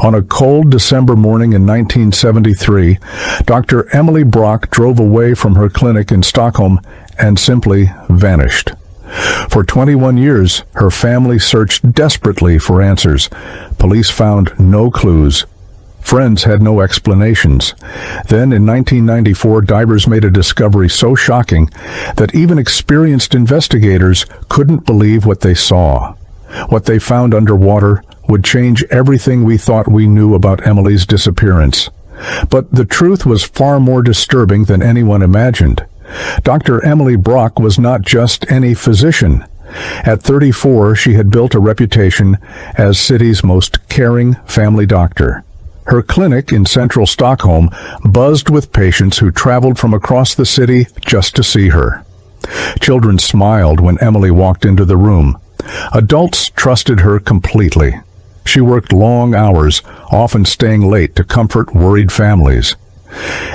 On a cold December morning in 1973, Dr. Emily Brock drove away from her clinic in Stockholm and simply vanished. For 21 years, her family searched desperately for answers. Police found no clues. Friends had no explanations. Then, in 1994, divers made a discovery so shocking that even experienced investigators couldn't believe what they saw. What they found underwater would change everything we thought we knew about Emily's disappearance. But the truth was far more disturbing than anyone imagined. Dr. Emily Brock was not just any physician. At 34, she had built a reputation as city's most caring family doctor. Her clinic in central Stockholm buzzed with patients who traveled from across the city just to see her. Children smiled when Emily walked into the room. Adults trusted her completely. She worked long hours, often staying late to comfort worried families.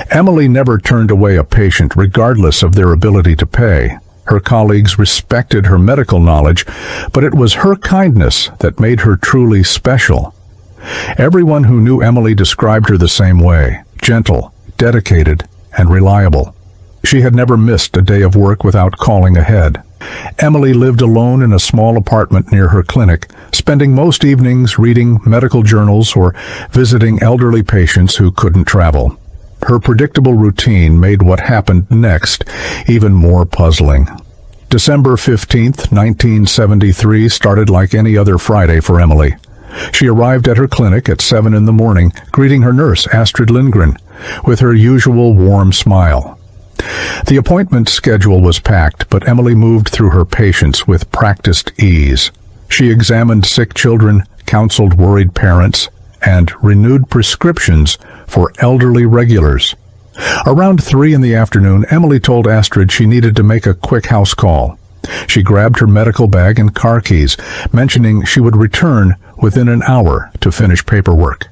Emily never turned away a patient regardless of their ability to pay. Her colleagues respected her medical knowledge, but it was her kindness that made her truly special. Everyone who knew Emily described her the same way: gentle, dedicated, and reliable. She had never missed a day of work without calling ahead. Emily lived alone in a small apartment near her clinic, spending most evenings reading medical journals or visiting elderly patients who couldn't travel. Her predictable routine made what happened next even more puzzling. December 15th, 1973 started like any other Friday for Emily. She arrived at her clinic at 7 in the morning, greeting her nurse, Astrid Lindgren, with her usual warm smile. The appointment schedule was packed, but Emily moved through her patients with practiced ease. She examined sick children, counseled worried parents, and renewed prescriptions for elderly regulars. Around 3 in the afternoon, Emily told Astrid she needed to make a quick house call. She grabbed her medical bag and car keys, mentioning she would return within an hour to finish paperwork.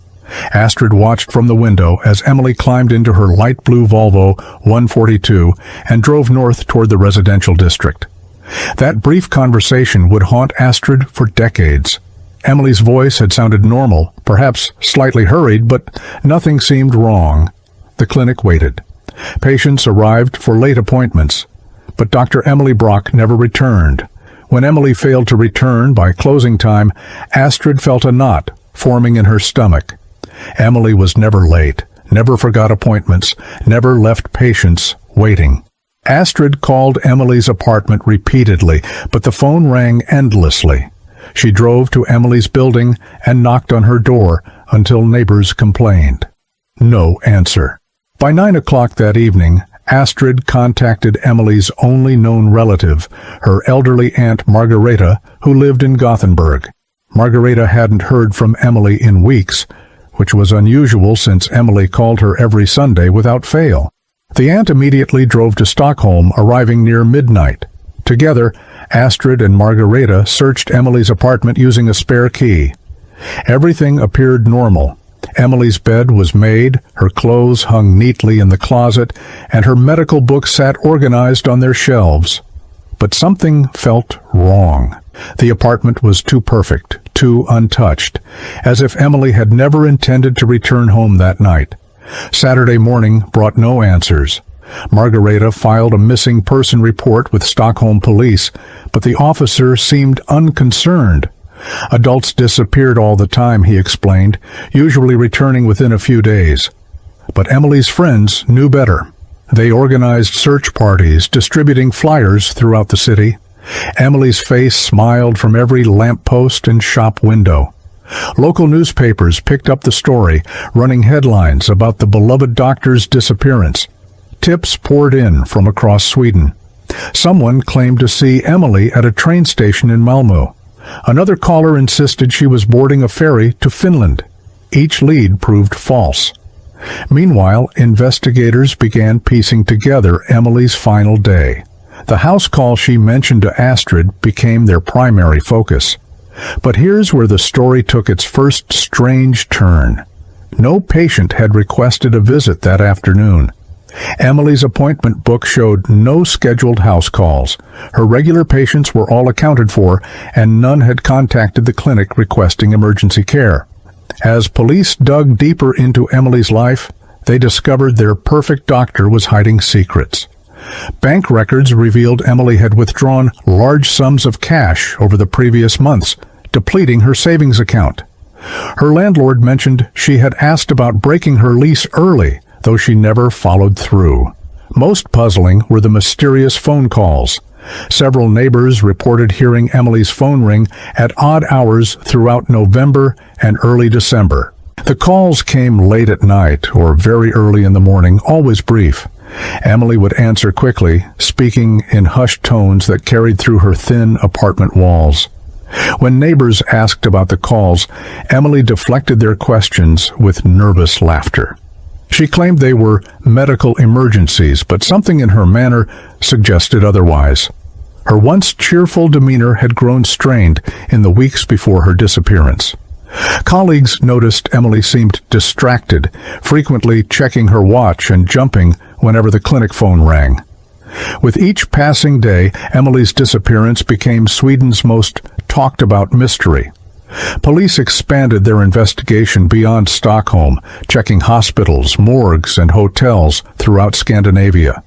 Astrid watched from the window as Emily climbed into her light blue Volvo 142 and drove north toward the residential district. That brief conversation would haunt Astrid for decades. Emily's voice had sounded normal, perhaps slightly hurried, but nothing seemed wrong. The clinic waited. Patients arrived for late appointments, but Dr. Emily Brock never returned. When Emily failed to return by closing time, Astrid felt a knot forming in her stomach. Emily was never late, never forgot appointments, never left patients waiting. Astrid called Emily's apartment repeatedly, but the phone rang endlessly. She drove to Emily's building and knocked on her door until neighbors complained. No answer. By 9 o'clock that evening, Astrid contacted Emily's only known relative, her elderly aunt Margareta, who lived in Gothenburg. Margareta hadn't heard from Emily in weeks, which was unusual since Emily called her every Sunday without fail. The aunt immediately drove to Stockholm, arriving near midnight. Together, Astrid and Margareta searched Emily's apartment using a spare key. Everything appeared normal. Emily's bed was made, her clothes hung neatly in the closet, and her medical books sat organized on their shelves. But something felt wrong. The apartment was too perfect, too untouched, as if Emily had never intended to return home that night. Saturday morning brought no answers. Margareta filed a missing person report with Stockholm police, but the officer seemed unconcerned. Adults disappeared all the time, he explained, usually returning within a few days. But Emily's friends knew better. They organized search parties, distributing flyers throughout the city. Emily's face smiled from every lamppost and shop window. Local newspapers picked up the story, running headlines about the beloved doctor's disappearance. Tips poured in from across Sweden. Someone claimed to see Emily at a train station in Malmö. Another caller insisted she was boarding a ferry to Finland. Each lead proved false. Meanwhile, investigators began piecing together Emily's final day. The house call she mentioned to Astrid became their primary focus. But here's where the story took its first strange turn. No patient had requested a visit that afternoon. Emily's appointment book showed no scheduled house calls. Her regular patients were all accounted for, and none had contacted the clinic requesting emergency care. As police dug deeper into Emily's life, they discovered their perfect doctor was hiding secrets. Bank records revealed Emily had withdrawn large sums of cash over the previous months, depleting her savings account. Her landlord mentioned she had asked about breaking her lease early, though she never followed through. Most puzzling were the mysterious phone calls. Several neighbors reported hearing Emily's phone ring at odd hours throughout November and early December. The calls came late at night or very early in the morning, always brief. Emily would answer quickly, speaking in hushed tones that carried through her thin apartment walls. When neighbors asked about the calls, Emily deflected their questions with nervous laughter. She claimed they were medical emergencies, but something in her manner suggested otherwise. Her once cheerful demeanor had grown strained in the weeks before her disappearance. Colleagues noticed Emily seemed distracted, frequently checking her watch and jumping whenever the clinic phone rang. With each passing day, Emily's disappearance became Sweden's most talked-about mystery. Police expanded their investigation beyond Stockholm, checking hospitals, morgues, and hotels throughout Scandinavia.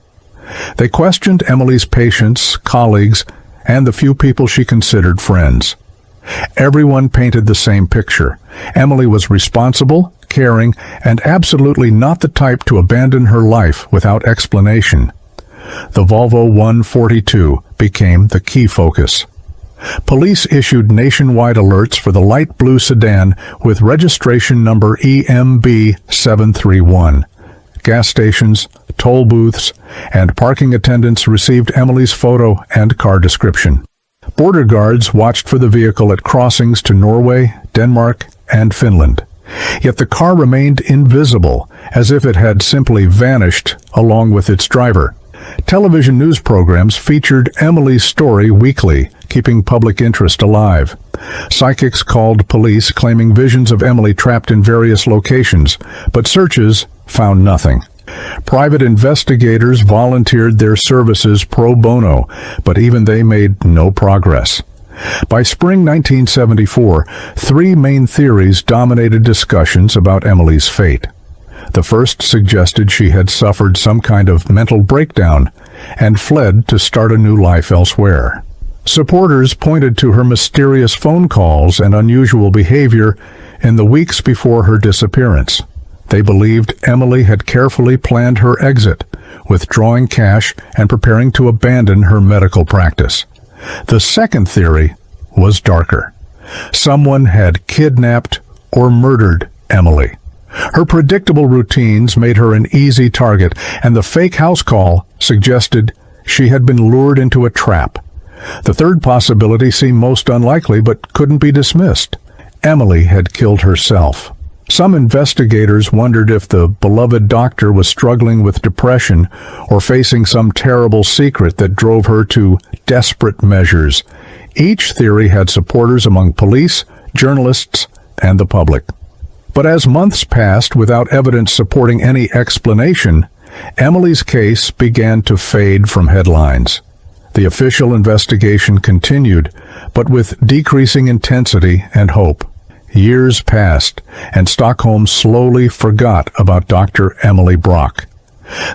They questioned Emily's patients, colleagues, and the few people she considered friends. Everyone painted the same picture. Emily was responsible, caring, and absolutely not the type to abandon her life without explanation. The Volvo 142 became the key focus. Police issued nationwide alerts for the light blue sedan with registration number EMB731. Gas stations, toll booths, and parking attendants received Emily's photo and car description. Border guards watched for the vehicle at crossings to Norway, Denmark, and Finland. Yet the car remained invisible, as if it had simply vanished along with its driver. Television news programs featured Emily's story weekly, keeping public interest alive. Psychics called police claiming visions of Emily trapped in various locations, but searches found nothing. Private investigators volunteered their services pro bono, but even they made no progress. By spring 1974, three main theories dominated discussions about Emily's fate. The first suggested she had suffered some kind of mental breakdown and fled to start a new life elsewhere. Supporters pointed to her mysterious phone calls and unusual behavior in the weeks before her disappearance. They believed Emily had carefully planned her exit, withdrawing cash and preparing to abandon her medical practice. The second theory was darker. Someone had kidnapped or murdered Emily. Her predictable routines made her an easy target, and the fake house call suggested she had been lured into a trap. The third possibility seemed most unlikely but couldn't be dismissed. Emily had killed herself. Some investigators wondered if the beloved doctor was struggling with depression or facing some terrible secret that drove her to desperate measures. Each theory had supporters among police, journalists, and the public. But as months passed without evidence supporting any explanation, Emily's case began to fade from headlines. The official investigation continued, but with decreasing intensity and hope. Years passed, and Stockholm slowly forgot about Dr. Emily Brock.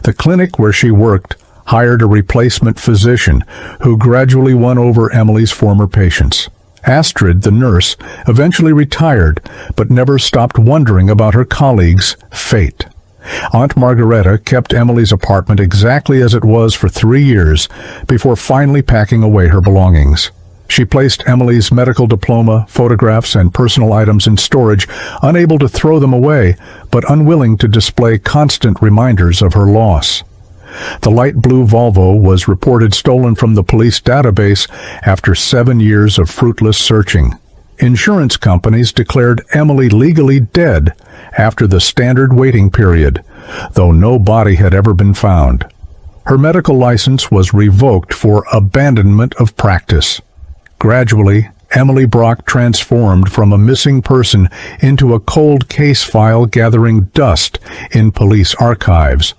The clinic where she worked hired a replacement physician who gradually won over Emily's former patients. Astrid, the nurse, eventually retired, but never stopped wondering about her colleagues' fate. Aunt Margareta kept Emily's apartment exactly as it was for 3 years before finally packing away her belongings. She placed Emily's medical diploma, photographs, and personal items in storage, unable to throw them away, but unwilling to display constant reminders of her loss. The light blue Volvo was reported stolen from the police database after 7 years of fruitless searching. Insurance companies declared Emily legally dead after the standard waiting period, though no body had ever been found. Her medical license was revoked for abandonment of practice. Gradually, Emily Brock transformed from a missing person into a cold case file gathering dust in police archives.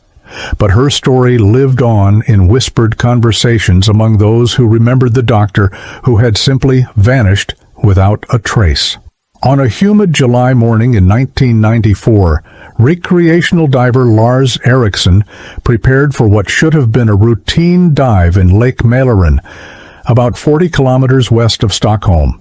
But her story lived on in whispered conversations among those who remembered the doctor who had simply vanished without a trace. On a humid July morning in 1994, recreational diver Lars Eriksson prepared for what should have been a routine dive in Lake Mälaren, about 40 kilometers west of Stockholm.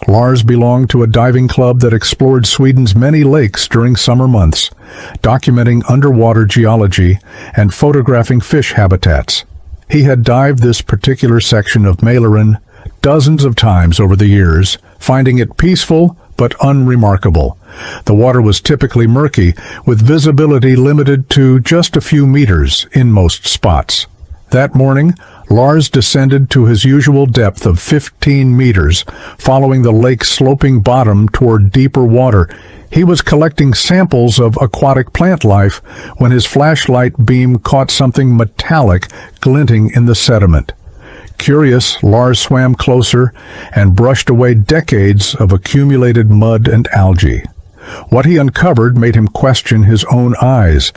Lars belonged to a diving club that explored Sweden's many lakes during summer months, documenting underwater geology and photographing fish habitats. He had dived this particular section of Mälaren dozens of times over the years, finding it peaceful but unremarkable. The water was typically murky, with visibility limited to just a few meters in most spots. That morning, Lars descended to his usual depth of 15 meters, following the lake's sloping bottom toward deeper water. He was collecting samples of aquatic plant life when his flashlight beam caught something metallic glinting in the sediment. Curious, Lars swam closer and brushed away decades of accumulated mud and algae. What he uncovered made him question his own eyes.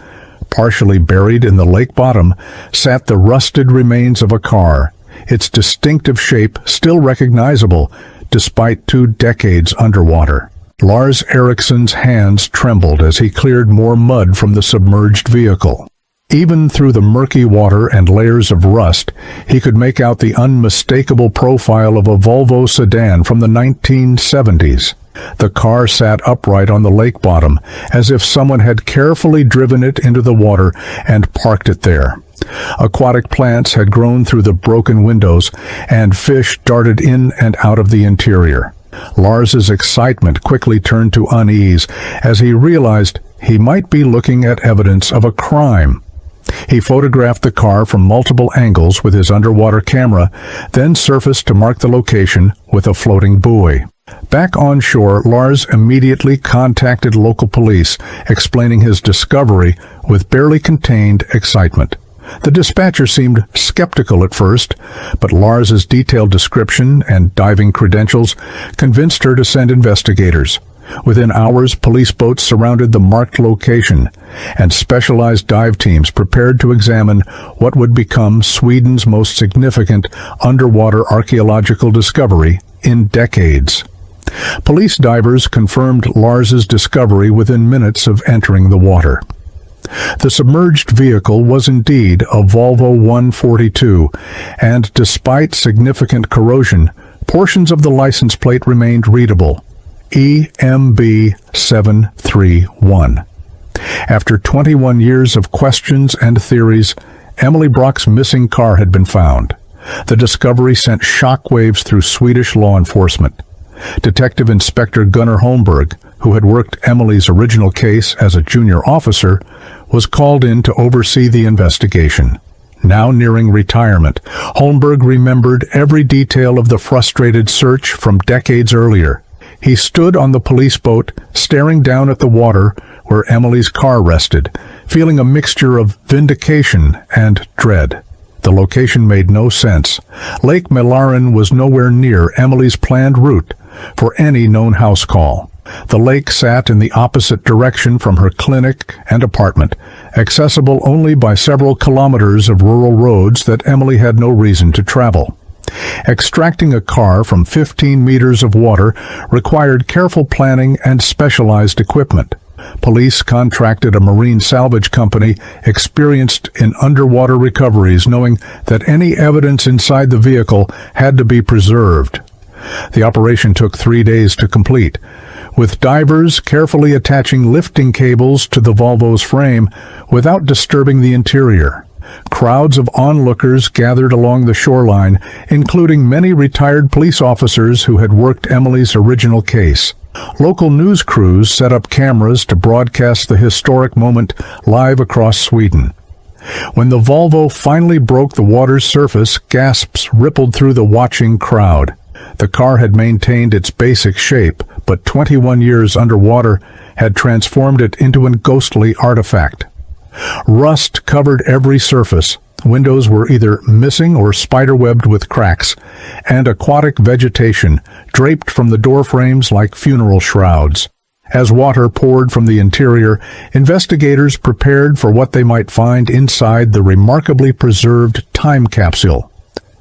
Partially buried in the lake bottom sat the rusted remains of a car, its distinctive shape still recognizable despite 2 decades underwater. Lars Eriksson's hands trembled as he cleared more mud from the submerged vehicle. Even through the murky water and layers of rust, he could make out the unmistakable profile of a Volvo sedan from the 1970s. The car sat upright on the lake bottom, as if someone had carefully driven it into the water and parked it there. Aquatic plants had grown through the broken windows, and fish darted in and out of the interior. Lars's excitement quickly turned to unease as he realized he might be looking at evidence of a crime. He photographed the car from multiple angles with his underwater camera, then surfaced to mark the location with a floating buoy. Back on shore, Lars immediately contacted local police, explaining his discovery with barely contained excitement. The dispatcher seemed skeptical at first, but Lars's detailed description and diving credentials convinced her to send investigators. Within hours, police boats surrounded the marked location, and specialized dive teams prepared to examine what would become Sweden's most significant underwater archaeological discovery in decades. Police divers confirmed Lars's discovery within minutes of entering the water. The submerged vehicle was indeed a Volvo 142, and despite significant corrosion, portions of the license plate remained readable. EMB 731. After 21 years of questions and theories, Emily Brock's missing car had been found. The discovery sent shockwaves through Swedish law enforcement. Detective Inspector Gunnar Holmberg, who had worked Emily's original case as a junior officer, was called in to oversee the investigation. Now nearing retirement, Holmberg remembered every detail of the frustrated search from decades earlier. He stood on the police boat, staring down at the water where Emily's car rested, feeling a mixture of vindication and dread. The location made no sense. Lake Mälaren was nowhere near Emily's planned route for any known house call. The lake sat in the opposite direction from her clinic and apartment, accessible only by several kilometers of rural roads that Emily had no reason to travel. Extracting a car from 15 meters of water required careful planning and specialized equipment. Police contracted a marine salvage company experienced in underwater recoveries, knowing that any evidence inside the vehicle had to be preserved. The operation took 3 days to complete, with divers carefully attaching lifting cables to the Volvo's frame without disturbing the interior. Crowds of onlookers gathered along the shoreline, including many retired police officers who had worked Emily's original case. Local news crews set up cameras to broadcast the historic moment live across Sweden. When the Volvo finally broke the water's surface, gasps rippled through the watching crowd. The car had maintained its basic shape, but 21 years underwater had transformed it into a ghostly artifact. Rust covered every surface. Windows were either missing or spiderwebbed with cracks, and aquatic vegetation draped from the door frames like funeral shrouds. As water poured from the interior, investigators prepared for what they might find inside the remarkably preserved time capsule.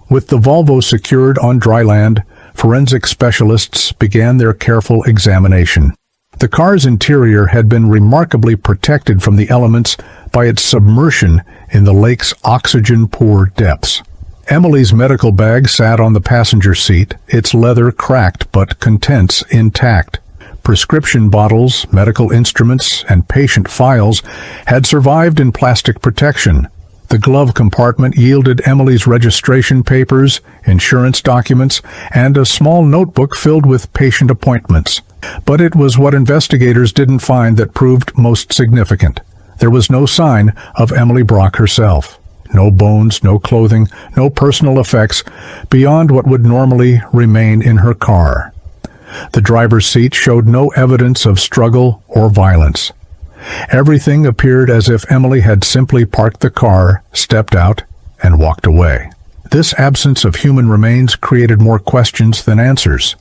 With the Volvo secured on dry land, forensic specialists began their careful examination. The car's interior had been remarkably protected from the elements by its submersion in the lake's oxygen-poor depths. Emily's medical bag sat on the passenger seat, its leather cracked but contents intact. Prescription bottles, medical instruments, and patient files had survived in plastic protection. The glove compartment yielded Emily's registration papers, insurance documents, and a small notebook filled with patient appointments. But it was what investigators didn't find that proved most significant. There was no sign of Emily Brock herself. No bones, no clothing, no personal effects beyond what would normally remain in her car. The driver's seat showed no evidence of struggle or violence. Everything appeared as if Emily had simply parked the car, stepped out, and walked away. This absence of human remains created more questions than answers.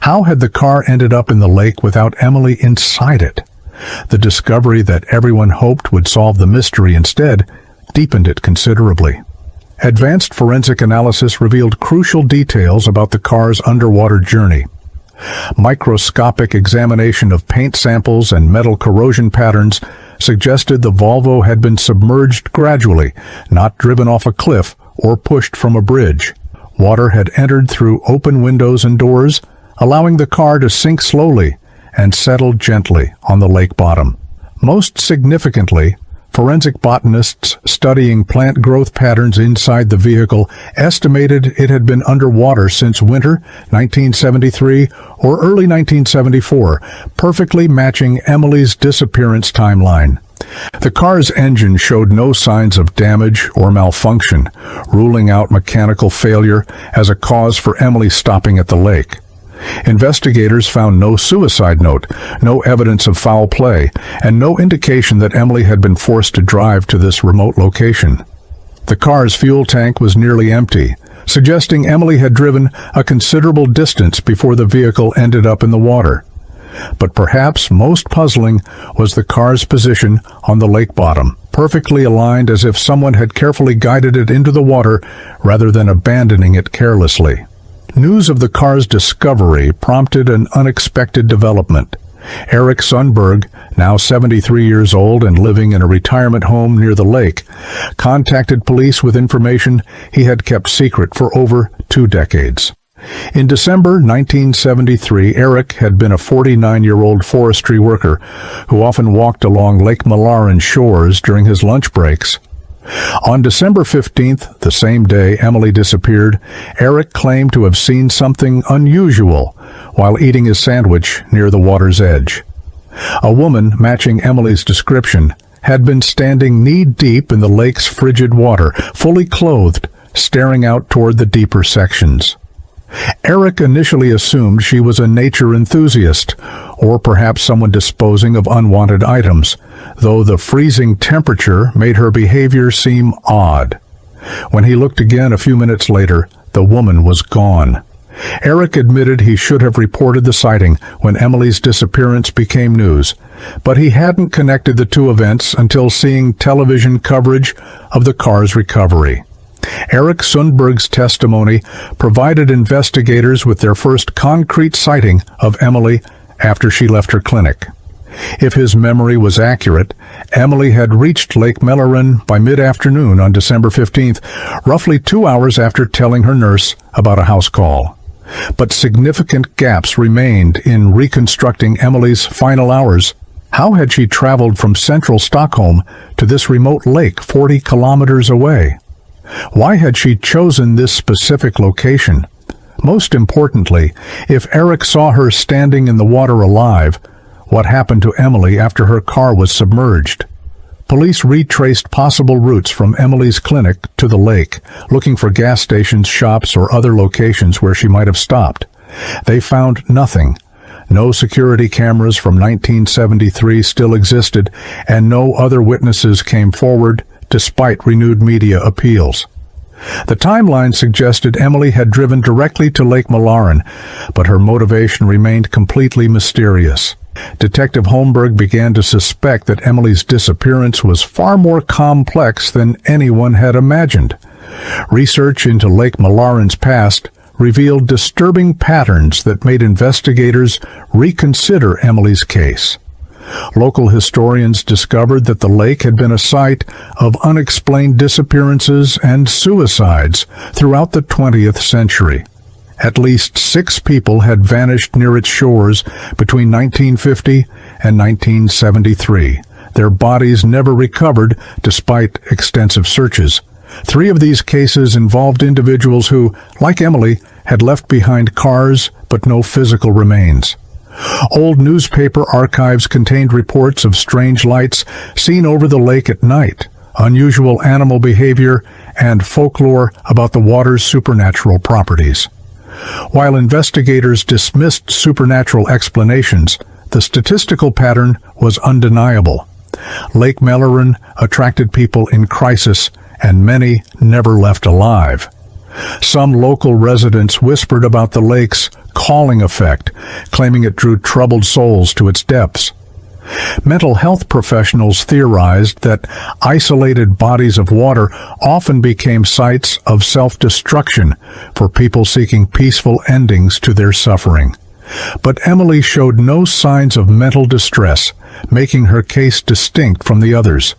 How had the car ended up in the lake without Emily inside it? The discovery that everyone hoped would solve the mystery instead deepened it considerably. Advanced forensic analysis revealed crucial details about the car's underwater journey. Microscopic examination of paint samples and metal corrosion patterns suggested the Volvo had been submerged gradually, not driven off a cliff or pushed from a bridge. Water had entered through open windows and doors, allowing the car to sink slowly and settle gently on the lake bottom. Most significantly, forensic botanists studying plant growth patterns inside the vehicle estimated it had been underwater since winter 1973 or early 1974, perfectly matching Emily's disappearance timeline. The car's engine showed no signs of damage or malfunction, ruling out mechanical failure as a cause for Emily stopping at the lake. Investigators found no suicide note, no evidence of foul play, and no indication that Emily had been forced to drive to this remote location. The car's fuel tank was nearly empty, suggesting Emily had driven a considerable distance before the vehicle ended up in the water. But perhaps most puzzling was the car's position on the lake bottom, perfectly aligned as if someone had carefully guided it into the water rather than abandoning it carelessly. News of the car's discovery prompted an unexpected development. Eric Sundberg, now 73 years old and living in a retirement home near the lake, contacted police with information he had kept secret for over 2 decades. In December 1973, Eric had been a 49-year-old forestry worker who often walked along Lake Malaran shores during his lunch breaks. On December 15th, the same day Emily disappeared, Eric claimed to have seen something unusual while eating his sandwich near the water's edge. A woman matching Emily's description had been standing knee-deep in the lake's frigid water, fully clothed, staring out toward the deeper sections. Eric initially assumed she was a nature enthusiast, or perhaps someone disposing of unwanted items, though the freezing temperature made her behavior seem odd. When he looked again a few minutes later, the woman was gone. Eric admitted he should have reported the sighting when Emily's disappearance became news, but he hadn't connected the two events until seeing television coverage of the car's recovery. Eric Sundberg's testimony provided investigators with their first concrete sighting of Emily after she left her clinic. If his memory was accurate, Emily had reached Lake Malaran by mid-afternoon on December 15th, roughly 2 hours after telling her nurse about a house call. But significant gaps remained in reconstructing Emily's final hours. How had she traveled from central Stockholm to this remote lake 40 kilometers away? Why had she chosen this specific location? Most importantly, if Eric saw her standing in the water alive, what happened to Emily after her car was submerged? Police retraced possible routes from Emily's clinic to the lake, looking for gas stations, shops, or other locations where she might have stopped. They found nothing. No security cameras from 1973 still existed, and no other witnesses came forward despite renewed media appeals. The timeline suggested Emily had driven directly to Lake Malaran, but her motivation remained completely mysterious. Detective Holmberg began to suspect that Emily's disappearance was far more complex than anyone had imagined. Research into Lake Malaran's past revealed disturbing patterns that made investigators reconsider Emily's case. Local historians discovered that the lake had been a site of unexplained disappearances and suicides throughout the 20th century. At least 6 people had vanished near its shores between 1950 and 1973. Their bodies never recovered despite extensive searches. 3 of these cases involved individuals who, like Emily, had left behind cars but no physical remains. Old newspaper archives contained reports of strange lights seen over the lake at night, unusual animal behavior, and folklore about the water's supernatural properties. While investigators dismissed supernatural explanations, the statistical pattern was undeniable. Lake Melleran attracted people in crisis, and many never left alive. Some local residents whispered about the lake's calling effect, claiming it drew troubled souls to its depths. Mental health professionals theorized that isolated bodies of water often became sites of self-destruction for people seeking peaceful endings to their suffering. But Emily showed no signs of mental distress, making her case distinct from the others.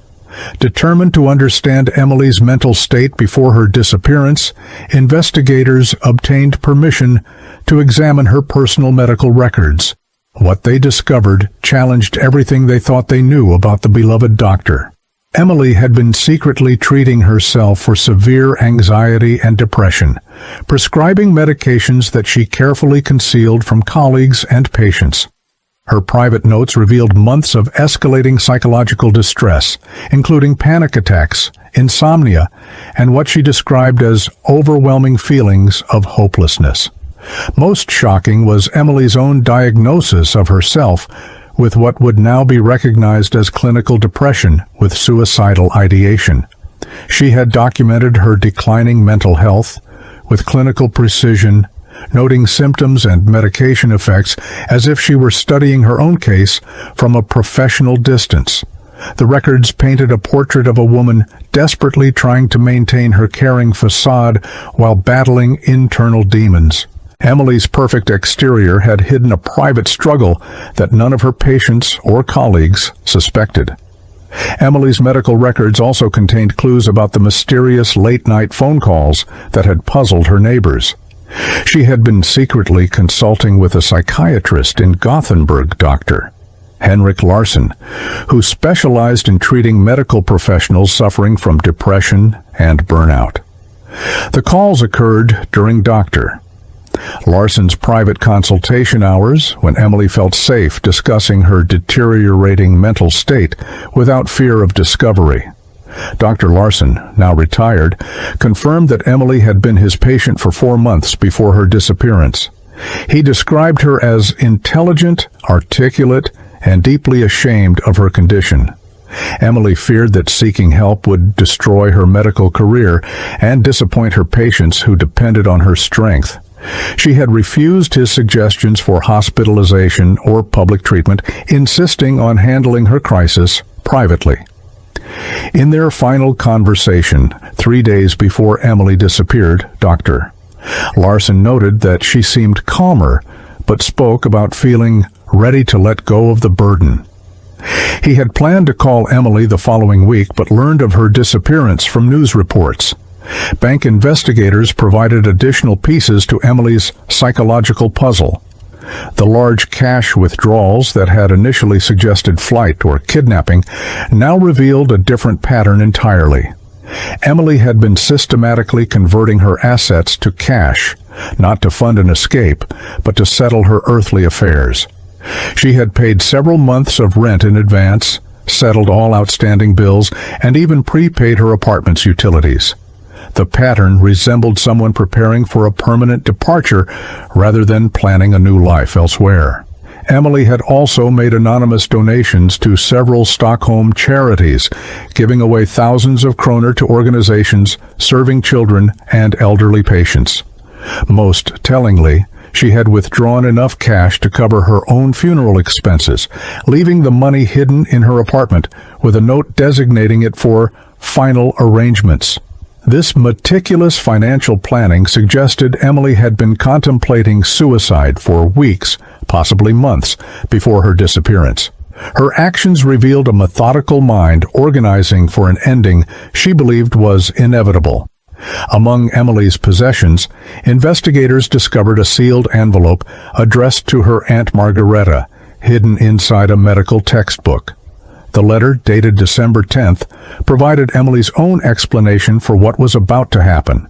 Determined to understand Emily's mental state before her disappearance, investigators obtained permission to examine her personal medical records. What they discovered challenged everything they thought they knew about the beloved doctor. Emily had been secretly treating herself for severe anxiety and depression, prescribing medications that she carefully concealed from colleagues and patients. Her private notes revealed months of escalating psychological distress, including panic attacks, insomnia, and what she described as overwhelming feelings of hopelessness. Most shocking was Emily's own diagnosis of herself with what would now be recognized as clinical depression with suicidal ideation. She had documented her declining mental health with clinical precision, noting symptoms and medication effects as if she were studying her own case from a professional distance. The records painted a portrait of a woman desperately trying to maintain her caring facade while battling internal demons. Emily's perfect exterior had hidden a private struggle that none of her patients or colleagues suspected. Emily's medical records also contained clues about the mysterious late-night phone calls that had puzzled her neighbors. She had been secretly consulting with a psychiatrist in Gothenburg, Dr. Henrik Larsson, who specialized in treating medical professionals suffering from depression and burnout. The calls occurred during Dr. Larsson's private consultation hours, when Emily felt safe discussing her deteriorating mental state without fear of discovery. Dr. Larsson, now retired, confirmed that Emily had been his patient for 4 months before her disappearance. He described her as intelligent, articulate, and deeply ashamed of her condition. Emily feared that seeking help would destroy her medical career and disappoint her patients who depended on her strength. She had refused his suggestions for hospitalization or public treatment, insisting on handling her crisis privately. In their final conversation, 3 days before Emily disappeared, Dr. Larsson noted that she seemed calmer, but spoke about feeling ready to let go of the burden. He had planned to call Emily the following week, but learned of her disappearance from news reports. Bank investigators provided additional pieces to Emily's psychological puzzle. The large cash withdrawals that had initially suggested flight or kidnapping now revealed a different pattern entirely. Emily had been systematically converting her assets to cash, not to fund an escape, but to settle her earthly affairs. She had paid several months of rent in advance, settled all outstanding bills, and even prepaid her apartment's utilities. The pattern resembled someone preparing for a permanent departure rather than planning a new life elsewhere. Emily had also made anonymous donations to several Stockholm charities, giving away thousands of kroner to organizations serving children and elderly patients. Most tellingly, she had withdrawn enough cash to cover her own funeral expenses, leaving the money hidden in her apartment with a note designating it for final arrangements. This meticulous financial planning suggested Emily had been contemplating suicide for weeks, possibly months, before her disappearance. Her actions revealed a methodical mind organizing for an ending she believed was inevitable. Among Emily's possessions, investigators discovered a sealed envelope addressed to her Aunt Margareta, hidden inside a medical textbook. The letter, dated December 10th, provided Emily's own explanation for what was about to happen.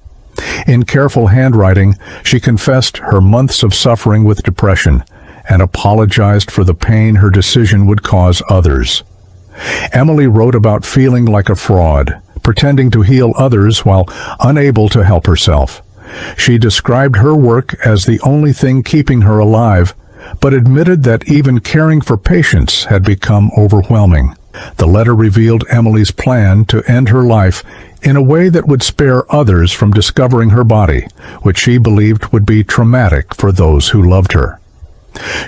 In careful handwriting, she confessed her months of suffering with depression and apologized for the pain her decision would cause others. Emily wrote about feeling like a fraud, pretending to heal others while unable to help herself. She described her work as the only thing keeping her alive, but admitted that even caring for patients had become overwhelming. The letter revealed Emily's plan to end her life in a way that would spare others from discovering her body, which she believed would be traumatic for those who loved her.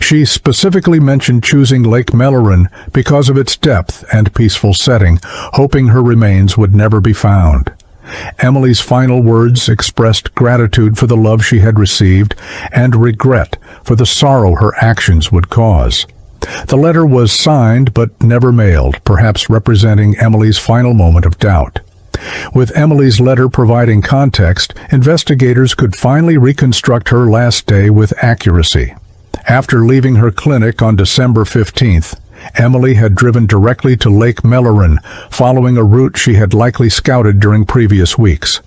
She specifically mentioned choosing Lake Melleran because of its depth and peaceful setting, hoping her remains would never be found. Emily's final words expressed gratitude for the love she had received and regret for the sorrow her actions would cause. The letter was signed but never mailed, perhaps representing Emily's final moment of doubt. With Emily's letter providing context, investigators could finally reconstruct her last day with accuracy. After leaving her clinic on December 15th, Emily had driven directly to Lake Melleran, following a route she had likely scouted during previous weeks.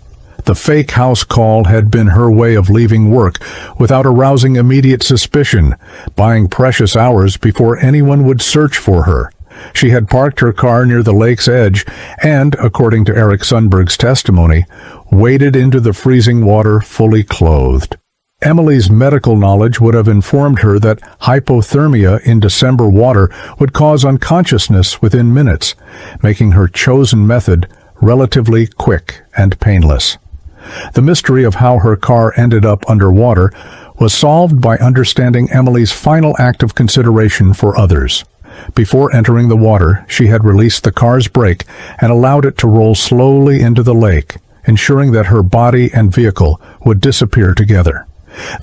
The fake house call had been her way of leaving work without arousing immediate suspicion, buying precious hours before anyone would search for her. She had parked her car near the lake's edge and, according to Eric Sundberg's testimony, waded into the freezing water fully clothed. Emily's medical knowledge would have informed her that hypothermia in December water would cause unconsciousness within minutes, making her chosen method relatively quick and painless. The mystery of how her car ended up underwater was solved by understanding Emily's final act of consideration for others. Before entering the water, she had released the car's brake and allowed it to roll slowly into the lake, ensuring that her body and vehicle would disappear together.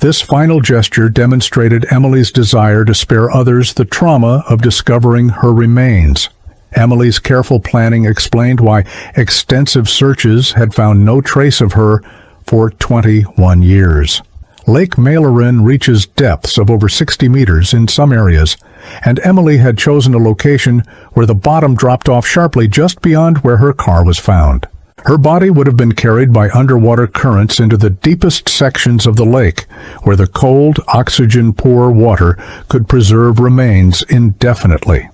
This final gesture demonstrated Emily's desire to spare others the trauma of discovering her remains. Emily's careful planning explained why extensive searches had found no trace of her for 21 years. Lake Melleran reaches depths of over 60 meters in some areas, and Emily had chosen a location where the bottom dropped off sharply just beyond where her car was found. Her body would have been carried by underwater currents into the deepest sections of the lake, where the cold, oxygen-poor water could preserve remains indefinitely.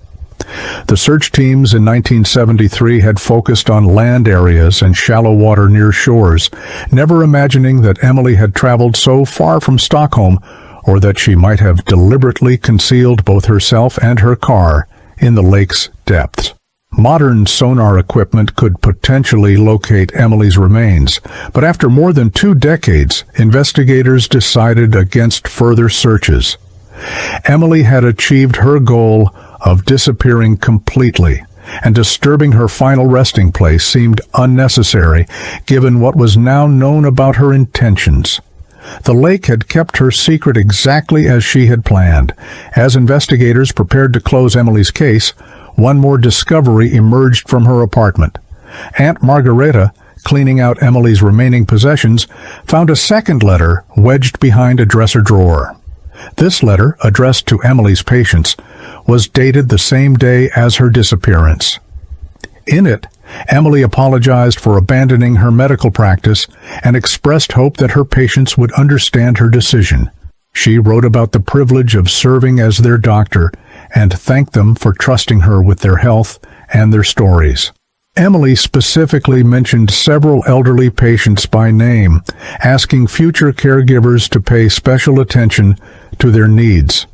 The search teams in 1973 had focused on land areas and shallow water near shores, never imagining that Emily had traveled so far from Stockholm, or that she might have deliberately concealed both herself and her car in the lake's depths. Modern sonar equipment could potentially locate Emily's remains, but after more than 2 decades, investigators decided against further searches. Emily had achieved her goal of disappearing completely, and disturbing her final resting place seemed unnecessary given what was now known about her intentions. The lake had kept her secret exactly as she had planned. As investigators prepared to close Emily's case, one more discovery emerged from her apartment. Aunt Margareta, cleaning out Emily's remaining possessions, found a second letter wedged behind a dresser drawer. This letter, addressed to Emily's patients, was dated the same day as her disappearance. In it, Emily apologized for abandoning her medical practice and expressed hope that her patients would understand her decision. She wrote about the privilege of serving as their doctor and thanked them for trusting her with their health and their stories. Emily specifically mentioned several elderly patients by name, asking future caregivers to pay special attention to their needs.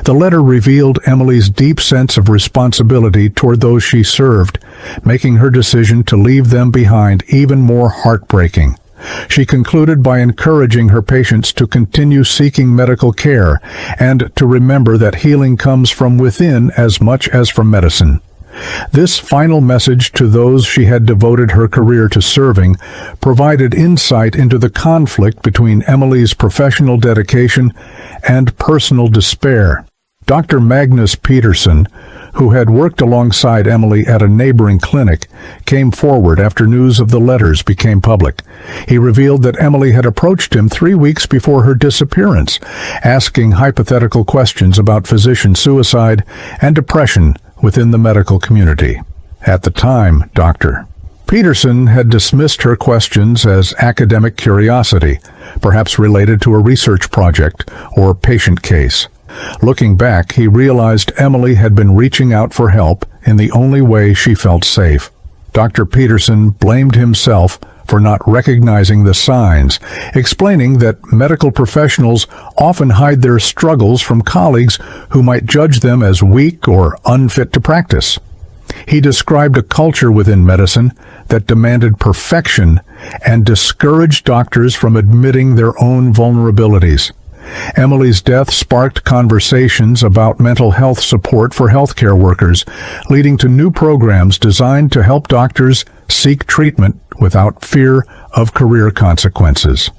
The letter revealed Emily's deep sense of responsibility toward those she served, making her decision to leave them behind even more heartbreaking. She concluded by encouraging her patients to continue seeking medical care and to remember that healing comes from within as much as from medicine. This final message to those she had devoted her career to serving provided insight into the conflict between Emily's professional dedication and personal despair. Dr. Magnus Peterson, who had worked alongside Emily at a neighboring clinic, came forward after news of the letters became public. He revealed that Emily had approached him 3 weeks before her disappearance, asking hypothetical questions about physician suicide and depression within the medical community. At the time, Dr. Peterson had dismissed her questions as academic curiosity, perhaps related to a research project or patient case. Looking back, he realized Emily had been reaching out for help in the only way she felt safe. Dr. Peterson blamed himself for not recognizing the signs, explaining that medical professionals often hide their struggles from colleagues who might judge them as weak or unfit to practice. He described a culture within medicine that demanded perfection and discouraged doctors from admitting their own vulnerabilities. Emily's death sparked conversations about mental health support for healthcare workers, leading to new programs designed to help doctors seek treatment without fear of career consequences.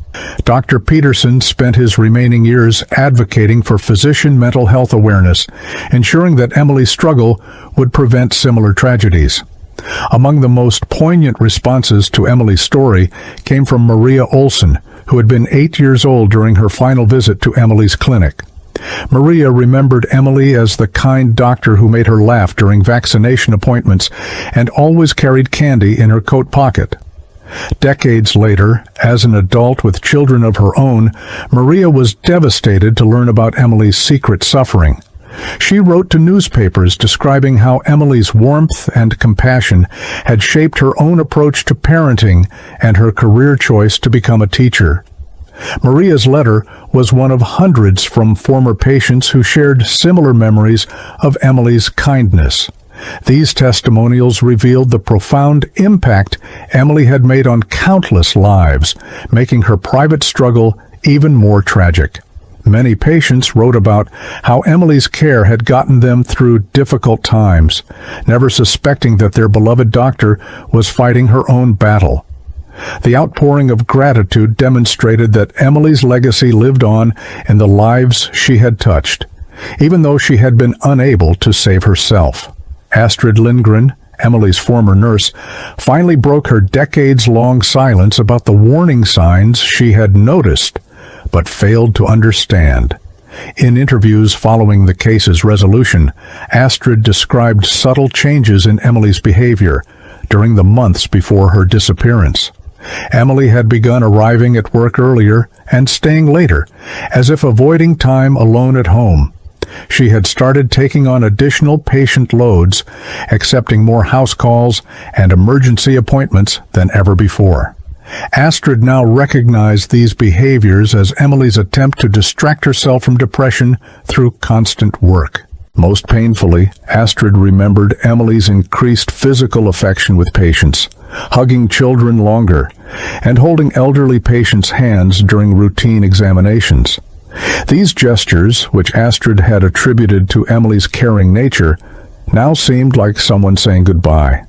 Dr. Peterson spent his remaining years advocating for physician mental health awareness, ensuring that Emily's struggle would prevent similar tragedies. Among the most poignant responses to Emily's story came from Maria Olson, who had been 8 years old during her final visit to Emily's clinic. Maria remembered Emily as the kind doctor who made her laugh during vaccination appointments and always carried candy in her coat pocket. Decades later, as an adult with children of her own, Maria was devastated to learn about Emily's secret suffering. She wrote to newspapers describing how Emily's warmth and compassion had shaped her own approach to parenting and her career choice to become a teacher. Maria's letter was one of hundreds from former patients who shared similar memories of Emily's kindness. These testimonials revealed the profound impact Emily had made on countless lives, making her private struggle even more tragic. Many patients wrote about how Emily's care had gotten them through difficult times, never suspecting that their beloved doctor was fighting her own battle. The outpouring of gratitude demonstrated that Emily's legacy lived on in the lives she had touched, even though she had been unable to save herself. Astrid Lindgren, Emily's former nurse, finally broke her decades-long silence about the warning signs she had noticed, but failed to understand. In interviews following the case's resolution, Astrid described subtle changes in Emily's behavior during the months before her disappearance. Emily had begun arriving at work earlier and staying later, as if avoiding time alone at home. She had started taking on additional patient loads, accepting more house calls and emergency appointments than ever before. Astrid now recognized these behaviors as Emily's attempt to distract herself from depression through constant work. Most painfully, Astrid remembered Emily's increased physical affection with patients, hugging children longer, and holding elderly patients' hands during routine examinations. These gestures, which Astrid had attributed to Emily's caring nature, now seemed like someone saying goodbye.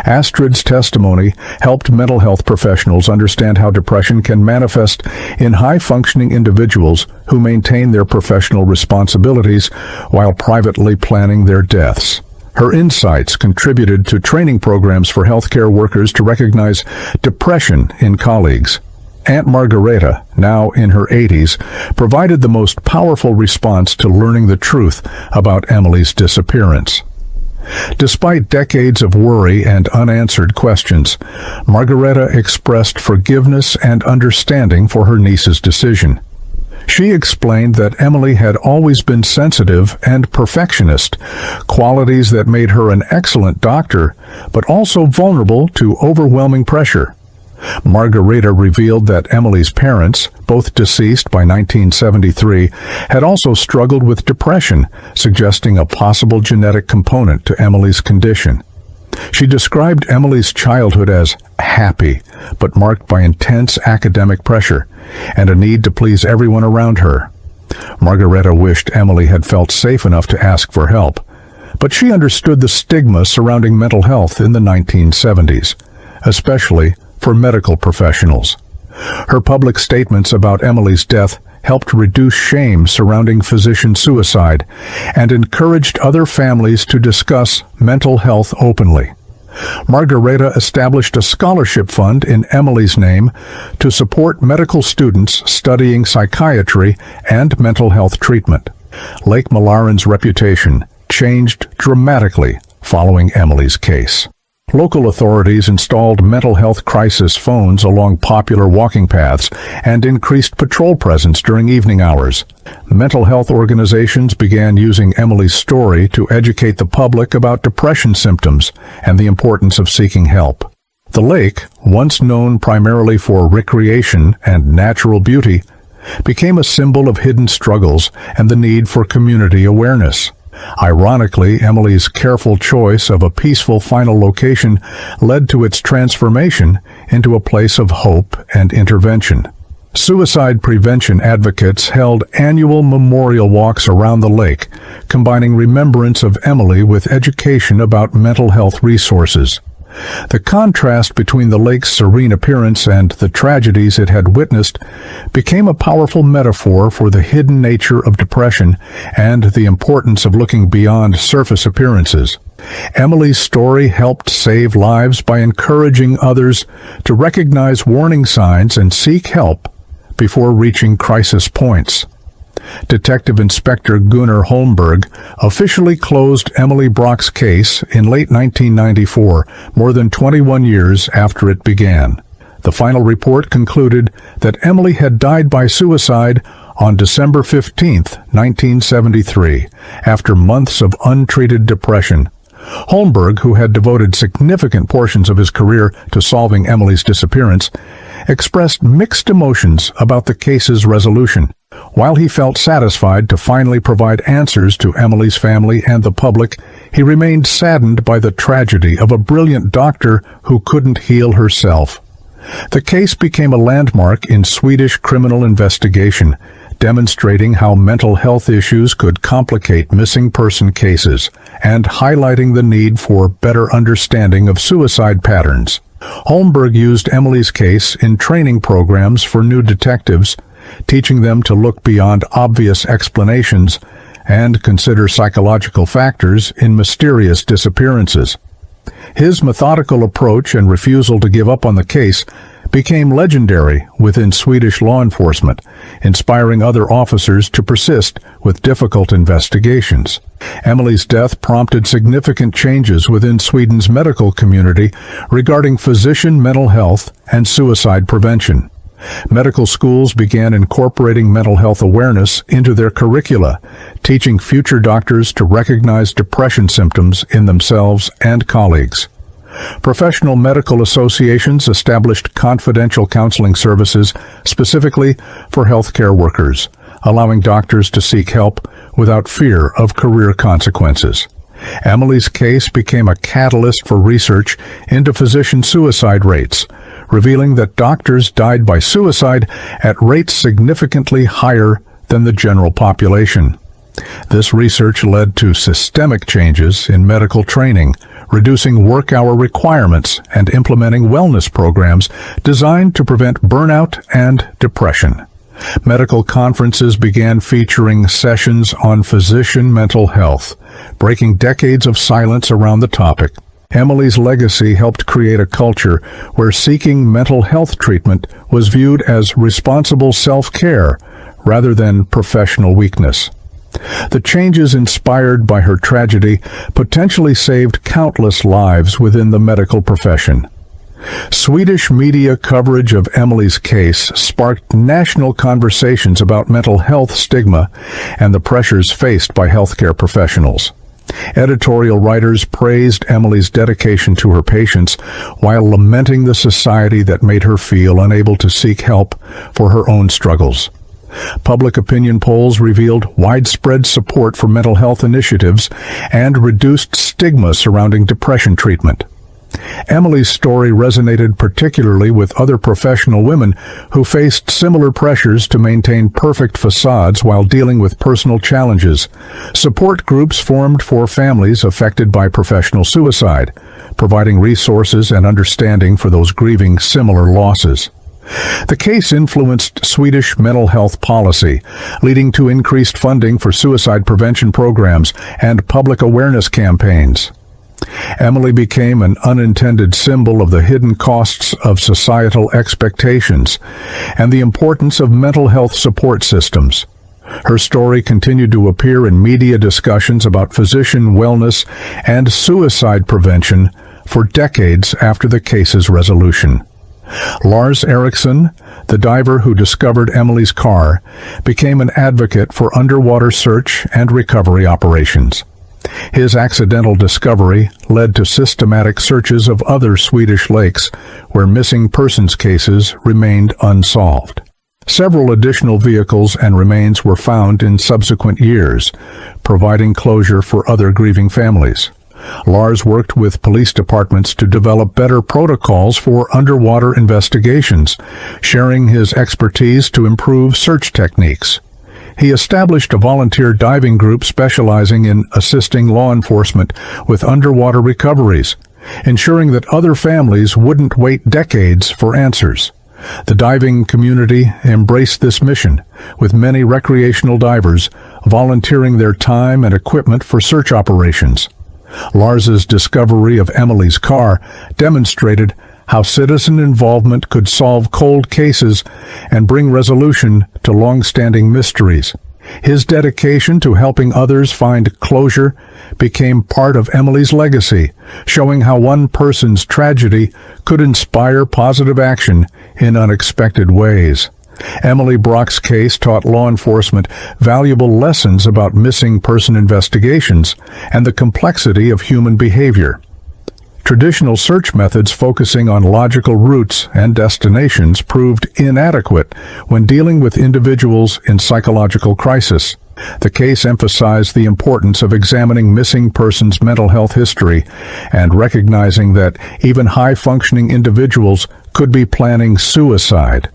Astrid's testimony helped mental health professionals understand how depression can manifest in high-functioning individuals who maintain their professional responsibilities while privately planning their deaths. Her insights contributed to training programs for healthcare workers to recognize depression in colleagues. Aunt Margareta, now in her 80s, provided the most powerful response to learning the truth about Emily's disappearance. Despite decades of worry and unanswered questions, Margareta expressed forgiveness and understanding for her niece's decision. She explained that Emily had always been sensitive and perfectionist, qualities that made her an excellent doctor, but also vulnerable to overwhelming pressure. Margareta revealed that Emily's parents, both deceased by 1973, had also struggled with depression, suggesting a possible genetic component to Emily's condition. She described Emily's childhood as happy, but marked by intense academic pressure and a need to please everyone around her. Margareta wished Emily had felt safe enough to ask for help, But she understood the stigma surrounding mental health in the 1970s, especially for medical professionals. Her public statements about Emily's death helped reduce shame surrounding physician suicide and encouraged other families to discuss mental health openly. Margareta established a scholarship fund in Emily's name to support medical students studying psychiatry and mental health treatment. Lake Malaren's reputation changed dramatically following Emily's case. Local authorities installed mental health crisis phones along popular walking paths and increased patrol presence during evening hours. Mental health organizations began using Emily's story to educate the public about depression symptoms and the importance of seeking help. The lake, once known primarily for recreation and natural beauty, became a symbol of hidden struggles and the need for community awareness. Ironically, Emily's careful choice of a peaceful final location led to its transformation into a place of hope and intervention. Suicide prevention advocates held annual memorial walks around the lake, combining remembrance of Emily with education about mental health resources. The contrast between the lake's serene appearance and the tragedies it had witnessed became a powerful metaphor for the hidden nature of depression and the importance of looking beyond surface appearances. Emily's story helped save lives by encouraging others to recognize warning signs and seek help before reaching crisis points. Detective Inspector Gunnar Holmberg officially closed Emily Brock's case in late 1994, more than 21 years after it began. The final report concluded that Emily had died by suicide on December 15, 1973, after months of untreated depression. Holmberg, who had devoted significant portions of his career to solving Emily's disappearance, expressed mixed emotions about the case's resolution. While he felt satisfied to finally provide answers to Emily's family and the public, he remained saddened by the tragedy of a brilliant doctor who couldn't heal herself. The case became a landmark in Swedish criminal investigation, demonstrating how mental health issues could complicate missing person cases and highlighting the need for better understanding of suicide patterns. Holmberg used Emily's case in training programs for new detectives, teaching them to look beyond obvious explanations and consider psychological factors in mysterious disappearances. His methodical approach and refusal to give up on the case became legendary within Swedish law enforcement, inspiring other officers to persist with difficult investigations. Emily's death prompted significant changes within Sweden's medical community regarding physician mental health and suicide prevention. Medical schools began incorporating mental health awareness into their curricula, teaching future doctors to recognize depression symptoms in themselves and colleagues. Professional medical associations established confidential counseling services specifically for healthcare workers, allowing doctors to seek help without fear of career consequences. Emily's case became a catalyst for research into physician suicide rates, revealing that doctors died by suicide at rates significantly higher than the general population. This research led to systemic changes in medical training, reducing work-hour requirements and implementing wellness programs designed to prevent burnout and depression. Medical conferences began featuring sessions on physician mental health, breaking decades of silence around the topic. Emily's legacy helped create a culture where seeking mental health treatment was viewed as responsible self-care rather than professional weakness. The changes inspired by her tragedy potentially saved countless lives within the medical profession. Swedish media coverage of Emily's case sparked national conversations about mental health stigma and the pressures faced by healthcare professionals. Editorial writers praised Emily's dedication to her patients while lamenting the society that made her feel unable to seek help for her own struggles. Public opinion polls revealed widespread support for mental health initiatives and reduced stigma surrounding depression treatment. Emily's story resonated particularly with other professional women who faced similar pressures to maintain perfect facades while dealing with personal challenges. Support groups formed for families affected by professional suicide, providing resources and understanding for those grieving similar losses. The case influenced Swedish mental health policy, leading to increased funding for suicide prevention programs and public awareness campaigns. Emily became an unintended symbol of the hidden costs of societal expectations and the importance of mental health support systems. Her story continued to appear in media discussions about physician wellness and suicide prevention for decades after the case's resolution. Lars Eriksson, the diver who discovered Emily's car, became an advocate for underwater search and recovery operations. His accidental discovery led to systematic searches of other Swedish lakes where missing persons cases remained unsolved. Several additional vehicles and remains were found in subsequent years, providing closure for other grieving families. Lars worked with police departments to develop better protocols for underwater investigations, sharing his expertise to improve search techniques. He established a volunteer diving group specializing in assisting law enforcement with underwater recoveries, ensuring that other families wouldn't wait decades for answers. The diving community embraced this mission, with many recreational divers volunteering their time and equipment for search operations. Lars's discovery of Emily's car demonstrated how citizen involvement could solve cold cases and bring resolution to long-standing mysteries. His dedication to helping others find closure became part of Emily's legacy, showing how one person's tragedy could inspire positive action in unexpected ways. Emily Brock's case taught law enforcement valuable lessons about missing person investigations and the complexity of human behavior. Traditional search methods focusing on logical routes and destinations proved inadequate when dealing with individuals in psychological crisis. The case emphasized the importance of examining missing persons' mental health history and recognizing that even high-functioning individuals could be planning suicide.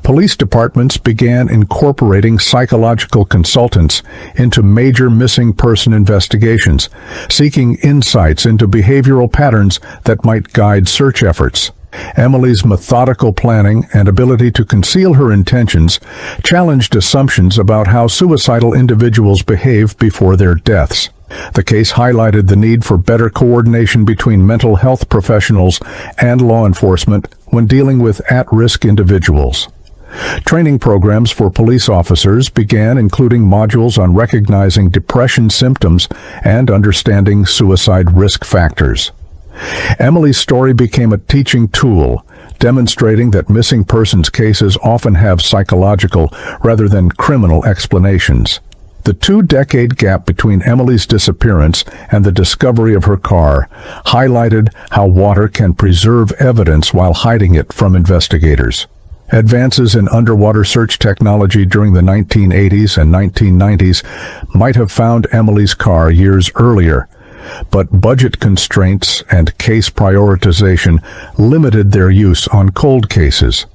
Police departments began incorporating psychological consultants into major missing person investigations, seeking insights into behavioral patterns that might guide search efforts. Emily's methodical planning and ability to conceal her intentions challenged assumptions about how suicidal individuals behave before their deaths. The case highlighted the need for better coordination between mental health professionals and law enforcement when dealing with at-risk individuals. Training programs for police officers began, including modules on recognizing depression symptoms and understanding suicide risk factors. Emily's story became a teaching tool, demonstrating that missing persons cases often have psychological rather than criminal explanations. The 2-decade gap between Emily's disappearance and the discovery of her car highlighted how water can preserve evidence while hiding it from investigators. Advances in underwater search technology during the 1980s and 1990s might have found Emily's car years earlier, but budget constraints and case prioritization limited their use on cold cases.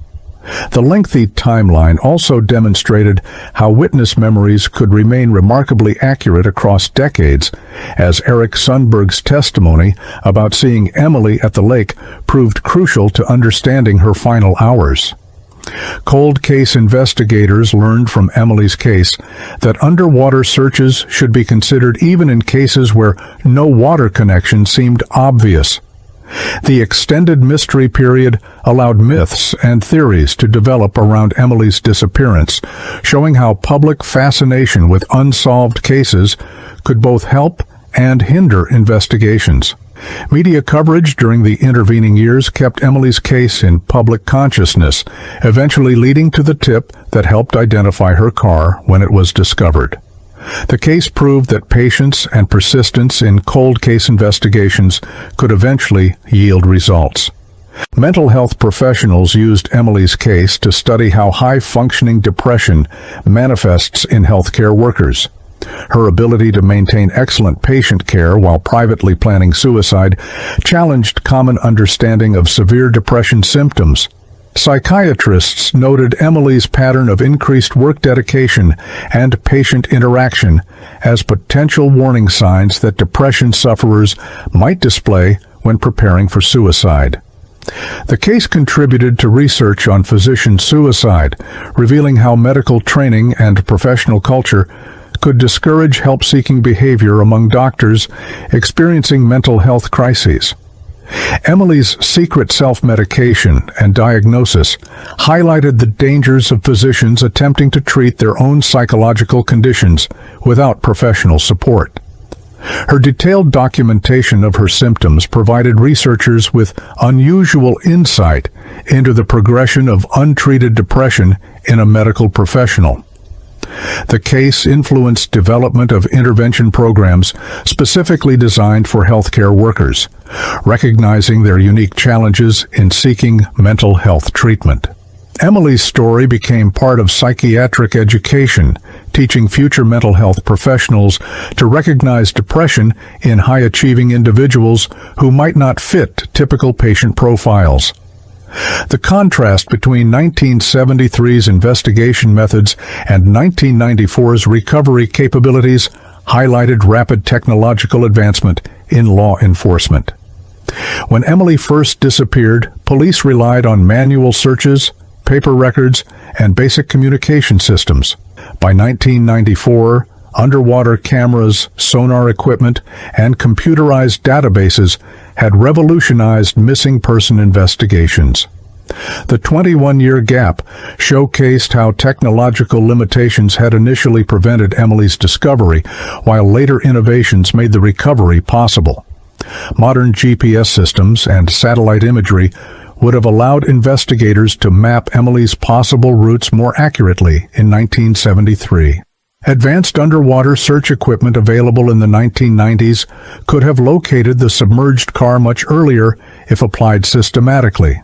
The lengthy timeline also demonstrated how witness memories could remain remarkably accurate across decades, as Eric Sundberg's testimony about seeing Emily at the lake proved crucial to understanding her final hours. Cold case investigators learned from Emily's case that underwater searches should be considered even in cases where no water connection seemed obvious. The extended mystery period allowed myths and theories to develop around Emily's disappearance, showing how public fascination with unsolved cases could both help and hinder investigations. Media coverage during the intervening years kept Emily's case in public consciousness, eventually leading to the tip that helped identify her car when it was discovered. The case proved that patience and persistence in cold case investigations could eventually yield results. Mental health professionals used Emily's case to study how high-functioning depression manifests in healthcare workers. Her ability to maintain excellent patient care while privately planning suicide challenged common understanding of severe depression symptoms. Psychiatrists noted Emily's pattern of increased work dedication and patient interaction as potential warning signs that depression sufferers might display when preparing for suicide. The case contributed to research on physician suicide, revealing how medical training and professional culture could discourage help-seeking behavior among doctors experiencing mental health crises. Emily's secret self-medication and diagnosis highlighted the dangers of physicians attempting to treat their own psychological conditions without professional support. Her detailed documentation of her symptoms provided researchers with unusual insight into the progression of untreated depression in a medical professional. The case influenced development of intervention programs specifically designed for healthcare workers, recognizing their unique challenges in seeking mental health treatment. Emily's story became part of psychiatric education, teaching future mental health professionals to recognize depression in high-achieving individuals who might not fit typical patient profiles. The contrast between 1973's investigation methods and 1994's recovery capabilities highlighted rapid technological advancement in law enforcement. When Emily first disappeared, police relied on manual searches, paper records, and basic communication systems. By 1994, underwater cameras, sonar equipment, and computerized databases had revolutionized missing person investigations. The 21-year gap showcased how technological limitations had initially prevented Emily's discovery, while later innovations made the recovery possible. Modern GPS systems and satellite imagery would have allowed investigators to map Emily's possible routes more accurately in 1973. Advanced underwater search equipment available in the 1990s could have located the submerged car much earlier if applied systematically.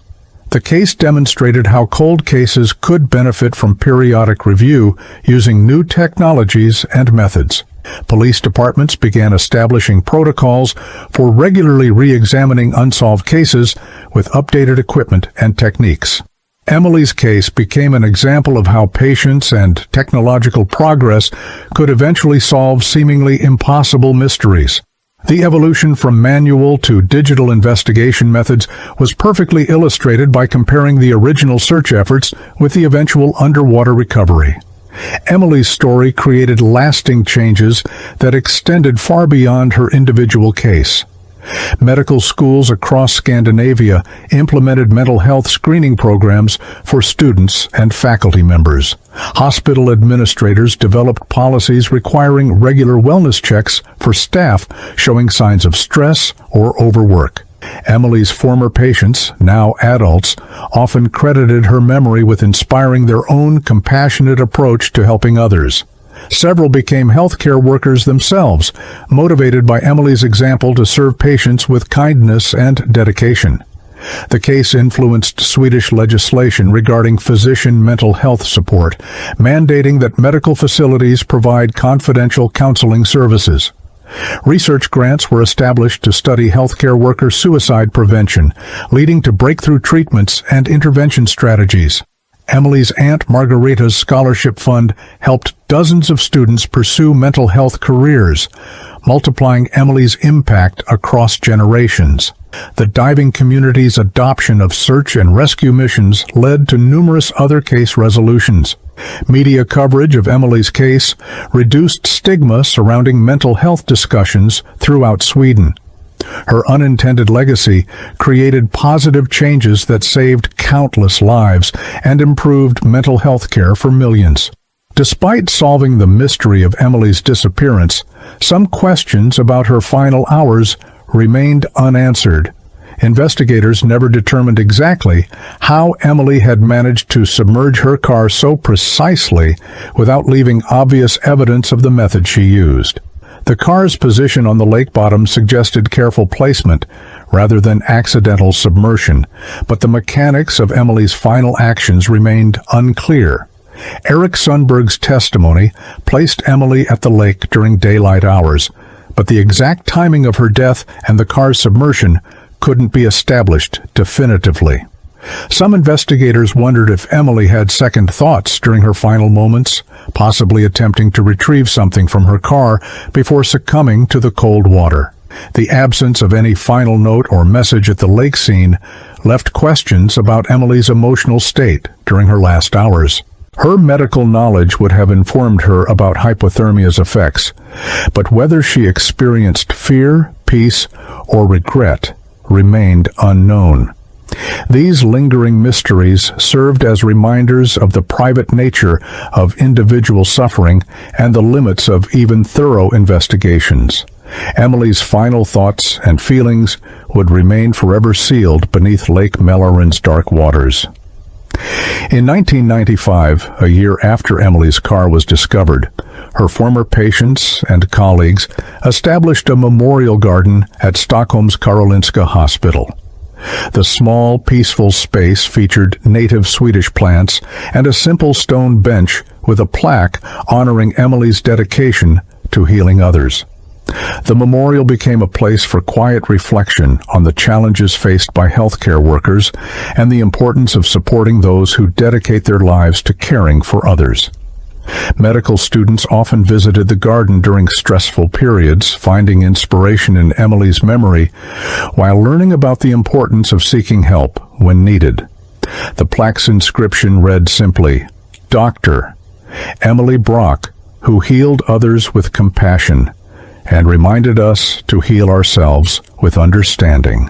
The case demonstrated how cold cases could benefit from periodic review using new technologies and methods. Police departments began establishing protocols for regularly re-examining unsolved cases with updated equipment and techniques. Emily's case became an example of how patience and technological progress could eventually solve seemingly impossible mysteries. The evolution from manual to digital investigation methods was perfectly illustrated by comparing the original search efforts with the eventual underwater recovery. Emily's story created lasting changes that extended far beyond her individual case. Medical schools across Scandinavia implemented mental health screening programs for students and faculty members. Hospital administrators developed policies requiring regular wellness checks for staff showing signs of stress or overwork. Emily's former patients, now adults, often credited her memory with inspiring their own compassionate approach to helping others. Several became healthcare workers themselves, motivated by Emily's example to serve patients with kindness and dedication. The case influenced Swedish legislation regarding physician mental health support, mandating that medical facilities provide confidential counseling services. Research grants were established to study healthcare worker suicide prevention, leading to breakthrough treatments and intervention strategies. Emily's Aunt Margarita's scholarship fund helped dozens of students pursue mental health careers, multiplying Emily's impact across generations. The diving community's adoption of search and rescue missions led to numerous other case resolutions. Media coverage of Emily's case reduced stigma surrounding mental health discussions throughout Sweden. Her unintended legacy created positive changes that saved countless lives and improved mental health care for millions. Despite solving the mystery of Emily's disappearance, some questions about her final hours remained unanswered. Investigators never determined exactly how Emily had managed to submerge her car so precisely without leaving obvious evidence of the method she used. The car's position on the lake bottom suggested careful placement rather than accidental submersion, but the mechanics of Emily's final actions remained unclear. Eric Sundberg's testimony placed Emily at the lake during daylight hours, but the exact timing of her death and the car's submersion couldn't be established definitively. Some investigators wondered if Emily had second thoughts during her final moments, possibly attempting to retrieve something from her car before succumbing to the cold water. The absence of any final note or message at the lake scene left questions about Emily's emotional state during her last hours. Her medical knowledge would have informed her about hypothermia's effects, but whether she experienced fear, peace, or regret remained unknown. These lingering mysteries served as reminders of the private nature of individual suffering and the limits of even thorough investigations. Emily's final thoughts and feelings would remain forever sealed beneath Lake Melloran's dark waters. In 1995, a year after Emily's car was discovered, her former patients and colleagues established a memorial garden at Stockholm's Karolinska Hospital. The small, peaceful space featured native Swedish plants and a simple stone bench with a plaque honoring Emily's dedication to healing others. The memorial became a place for quiet reflection on the challenges faced by healthcare workers and the importance of supporting those who dedicate their lives to caring for others. Medical students often visited the garden during stressful periods, finding inspiration in Emily's memory while learning about the importance of seeking help when needed. The plaque's inscription read simply, "Dr. Emily Brock, who healed others with compassion and reminded us to heal ourselves with understanding."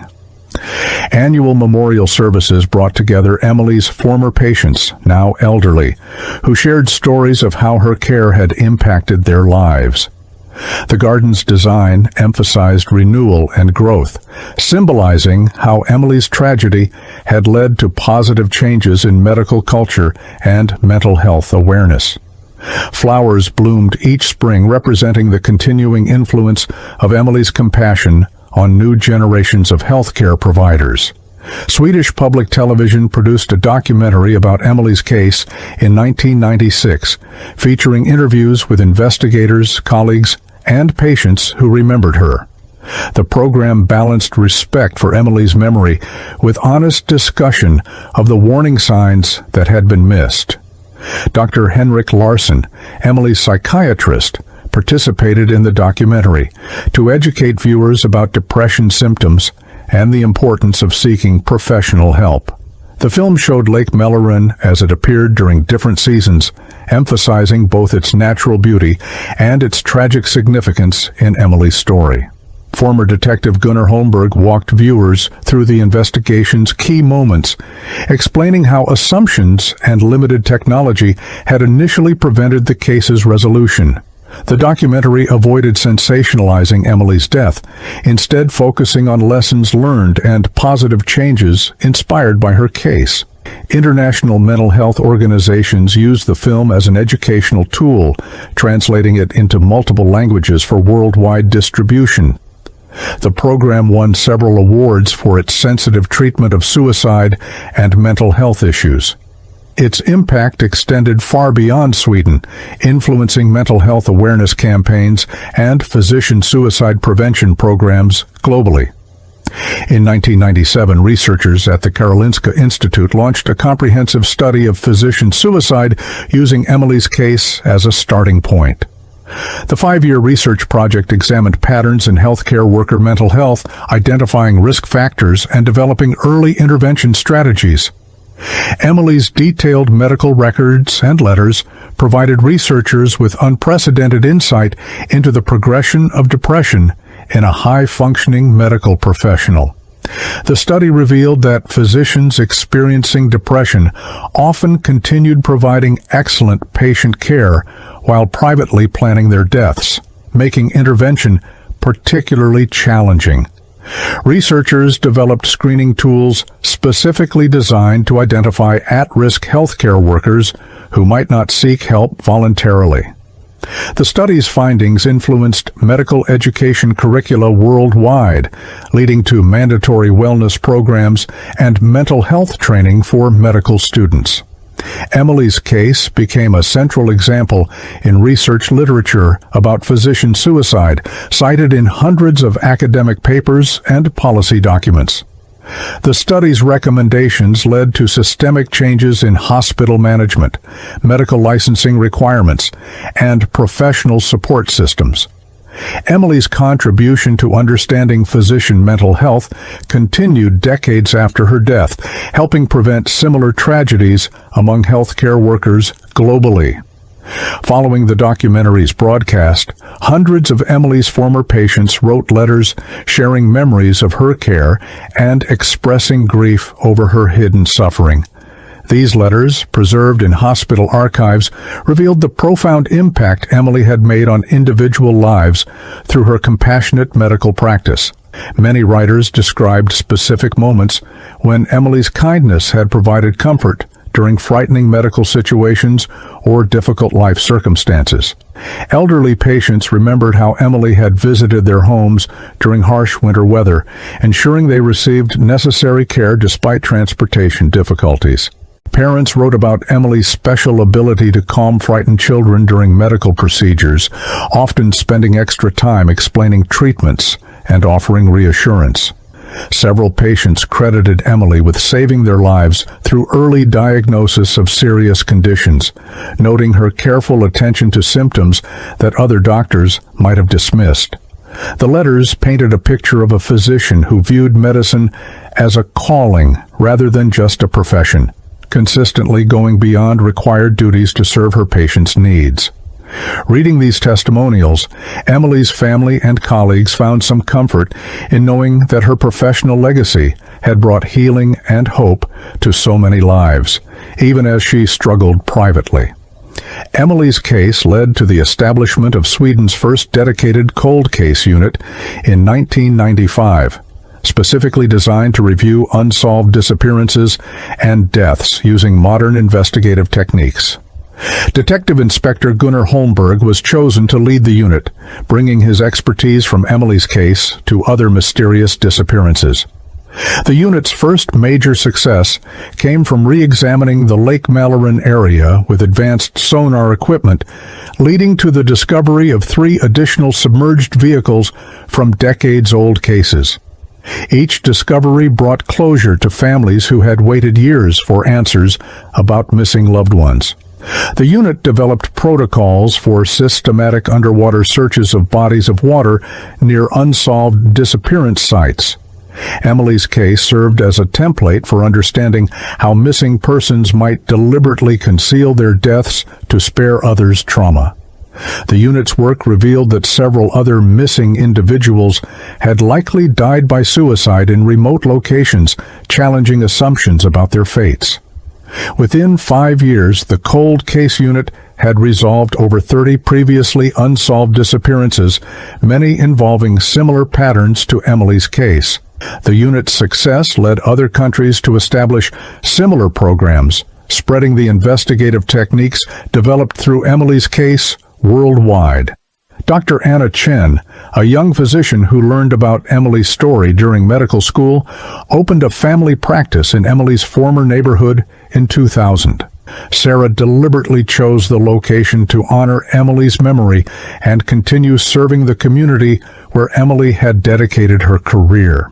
Annual memorial services brought together Emily's former patients, now elderly, who shared stories of how her care had impacted their lives. The garden's design emphasized renewal and growth, symbolizing how Emily's tragedy had led to positive changes in medical culture and mental health awareness. Flowers bloomed each spring, representing the continuing influence of Emily's compassion on new generations of healthcare providers. Swedish public television produced a documentary about Emily's case in 1996, featuring interviews with investigators, colleagues, and patients who remembered her. The program balanced respect for Emily's memory with honest discussion of the warning signs that had been missed. Dr. Henrik Larsson, Emily's psychiatrist, participated in the documentary to educate viewers about depression symptoms and the importance of seeking professional help. The film showed Lake Melloran as it appeared during different seasons, emphasizing both its natural beauty and its tragic significance in Emily's story. Former Detective Gunnar Holmberg walked viewers through the investigation's key moments, explaining how assumptions and limited technology had initially prevented the case's resolution. The documentary avoided sensationalizing Emily's death, instead focusing on lessons learned and positive changes inspired by her case. International mental health organizations used the film as an educational tool, translating it into multiple languages for worldwide distribution. The program won several awards for its sensitive treatment of suicide and mental health issues. Its impact extended far beyond Sweden, influencing mental health awareness campaigns and physician suicide prevention programs globally. In 1997, researchers at the Karolinska Institute launched a comprehensive study of physician suicide using Emily's case as a starting point. The 5-year research project examined patterns in healthcare worker mental health, identifying risk factors and developing early intervention strategies. Emily's detailed medical records and letters provided researchers with unprecedented insight into the progression of depression in a high-functioning medical professional. The study revealed that physicians experiencing depression often continued providing excellent patient care while privately planning their deaths, making intervention particularly challenging. Researchers developed screening tools specifically designed to identify at-risk healthcare workers who might not seek help voluntarily. The study's findings influenced medical education curricula worldwide, leading to mandatory wellness programs and mental health training for medical students. Emily's case became a central example in research literature about physician suicide, cited in hundreds of academic papers and policy documents. The study's recommendations led to systemic changes in hospital management, medical licensing requirements, and professional support systems. Emily's contribution to understanding physician mental health continued decades after her death, helping prevent similar tragedies among healthcare workers globally. Following the documentary's broadcast, hundreds of Emily's former patients wrote letters sharing memories of her care and expressing grief over her hidden suffering. These letters, preserved in hospital archives, revealed the profound impact Emily had made on individual lives through her compassionate medical practice. Many writers described specific moments when Emily's kindness had provided comfort during frightening medical situations or difficult life circumstances. Elderly patients remembered how Emily had visited their homes during harsh winter weather, ensuring they received necessary care despite transportation difficulties. Parents wrote about Emily's special ability to calm frightened children during medical procedures, often spending extra time explaining treatments and offering reassurance. Several patients credited Emily with saving their lives through early diagnosis of serious conditions, noting her careful attention to symptoms that other doctors might have dismissed. The letters painted a picture of a physician who viewed medicine as a calling rather than just a profession, consistently going beyond required duties to serve her patients' needs. Reading these testimonials, Emily's family and colleagues found some comfort in knowing that her professional legacy had brought healing and hope to so many lives, even as she struggled privately. Emily's case led to the establishment of Sweden's first dedicated cold case unit in 1995, specifically designed to review unsolved disappearances and deaths using modern investigative techniques. Detective Inspector Gunnar Holmberg was chosen to lead the unit, bringing his expertise from Emily's case to other mysterious disappearances. The unit's first major success came from re-examining the Lake Mälaren area with advanced sonar equipment, leading to the discovery of 3 additional submerged vehicles from decades-old cases. Each discovery brought closure to families who had waited years for answers about missing loved ones. The unit developed protocols for systematic underwater searches of bodies of water near unsolved disappearance sites. Emily's case served as a template for understanding how missing persons might deliberately conceal their deaths to spare others trauma. The unit's work revealed that several other missing individuals had likely died by suicide in remote locations, challenging assumptions about their fates. Within 5 years, the cold case unit had resolved over 30 previously unsolved disappearances, many involving similar patterns to Emily's case. The unit's success led other countries to establish similar programs, spreading the investigative techniques developed through Emily's case worldwide. Dr. Anna Chen, a young physician who learned about Emily's story during medical school, opened a family practice in Emily's former neighborhood in 2000. Sarah deliberately chose the location to honor Emily's memory and continue serving the community where Emily had dedicated her career.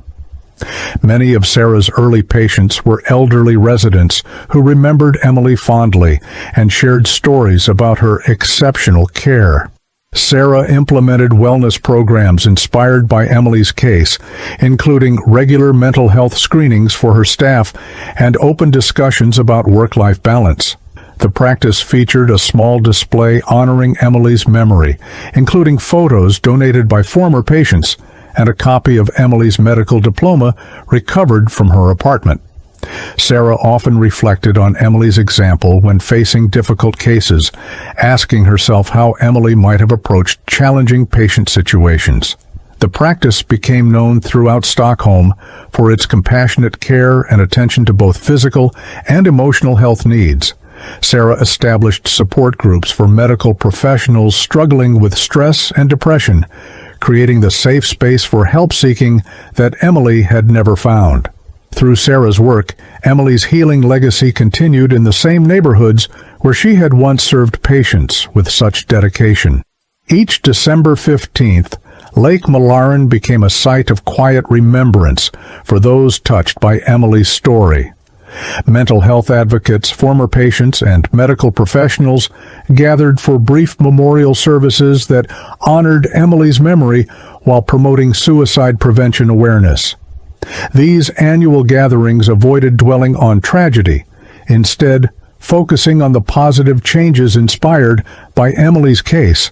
Many of Sarah's early patients were elderly residents who remembered Emily fondly and shared stories about her exceptional care. Sarah implemented wellness programs inspired by Emily's case, including regular mental health screenings for her staff and open discussions about work-life balance. The practice featured a small display honoring Emily's memory, including photos donated by former patients and a copy of Emily's medical diploma recovered from her apartment. Sarah often reflected on Emily's example when facing difficult cases, asking herself how Emily might have approached challenging patient situations. The practice became known throughout Stockholm for its compassionate care and attention to both physical and emotional health needs. Sarah established support groups for medical professionals struggling with stress and depression, creating the safe space for help-seeking that Emily had never found. Through Sarah's work, Emily's healing legacy continued in the same neighborhoods where she had once served patients with such dedication. Each December 15th, Lake Malaran became a site of quiet remembrance for those touched by Emily's story. Mental health advocates, former patients, and medical professionals gathered for brief memorial services that honored Emily's memory while promoting suicide prevention awareness. These annual gatherings avoided dwelling on tragedy, instead focusing on the positive changes inspired by Emily's case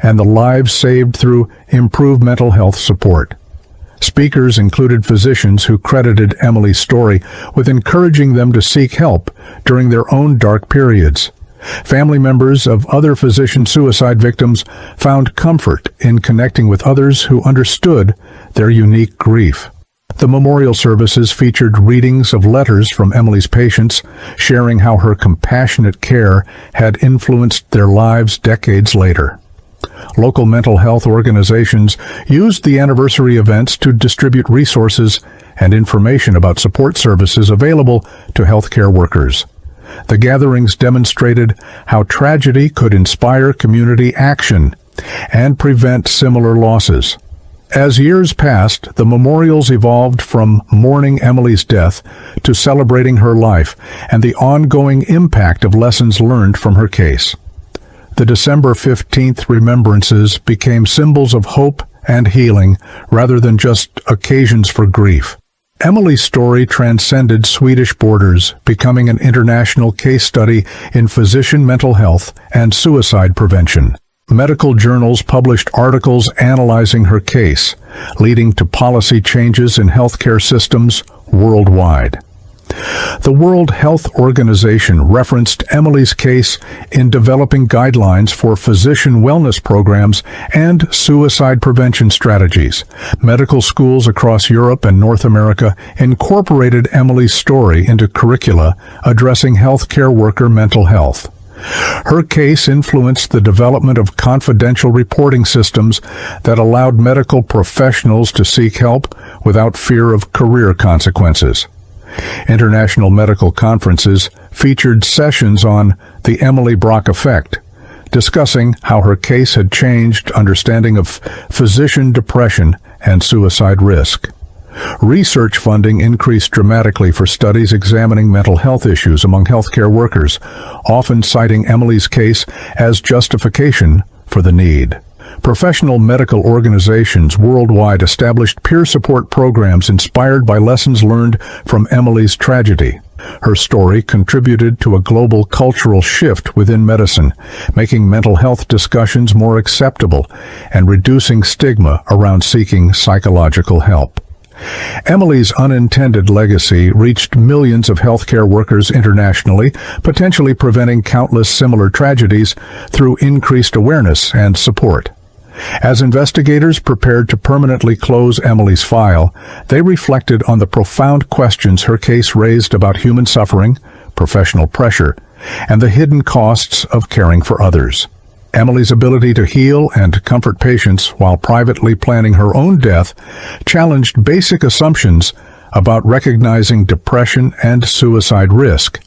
and the lives saved through improved mental health support. Speakers included physicians who credited Emily's story with encouraging them to seek help during their own dark periods. Family members of other physician suicide victims found comfort in connecting with others who understood their unique grief. The memorial services featured readings of letters from Emily's patients, sharing how her compassionate care had influenced their lives decades later. Local mental health organizations used the anniversary events to distribute resources and information about support services available to healthcare workers. The gatherings demonstrated how tragedy could inspire community action and prevent similar losses. As years passed, the memorials evolved from mourning Emily's death to celebrating her life and the ongoing impact of lessons learned from her case. The December 15th remembrances became symbols of hope and healing rather than just occasions for grief. Emily's story transcended Swedish borders, becoming an international case study in physician mental health and suicide prevention. Medical journals published articles analyzing her case, leading to policy changes in healthcare systems worldwide. The World Health Organization referenced Emily's case in developing guidelines for physician wellness programs and suicide prevention strategies. Medical schools across Europe and North America incorporated Emily's story into curricula addressing healthcare worker mental health. Her case influenced the development of confidential reporting systems that allowed medical professionals to seek help without fear of career consequences. International medical conferences featured sessions on the Emily Brock effect, discussing how her case had changed understanding of physician depression and suicide risk. Research funding increased dramatically for studies examining mental health issues among healthcare workers, often citing Emily's case as justification for the need. Professional medical organizations worldwide established peer support programs inspired by lessons learned from Emily's tragedy. Her story contributed to a global cultural shift within medicine, making mental health discussions more acceptable and reducing stigma around seeking psychological help. Emily's unintended legacy reached millions of healthcare workers internationally, potentially preventing countless similar tragedies through increased awareness and support. As investigators prepared to permanently close Emily's file, they reflected on the profound questions her case raised about human suffering, professional pressure, and the hidden costs of caring for others. Emily's ability to heal and comfort patients while privately planning her own death challenged basic assumptions about recognizing depression and suicide risk.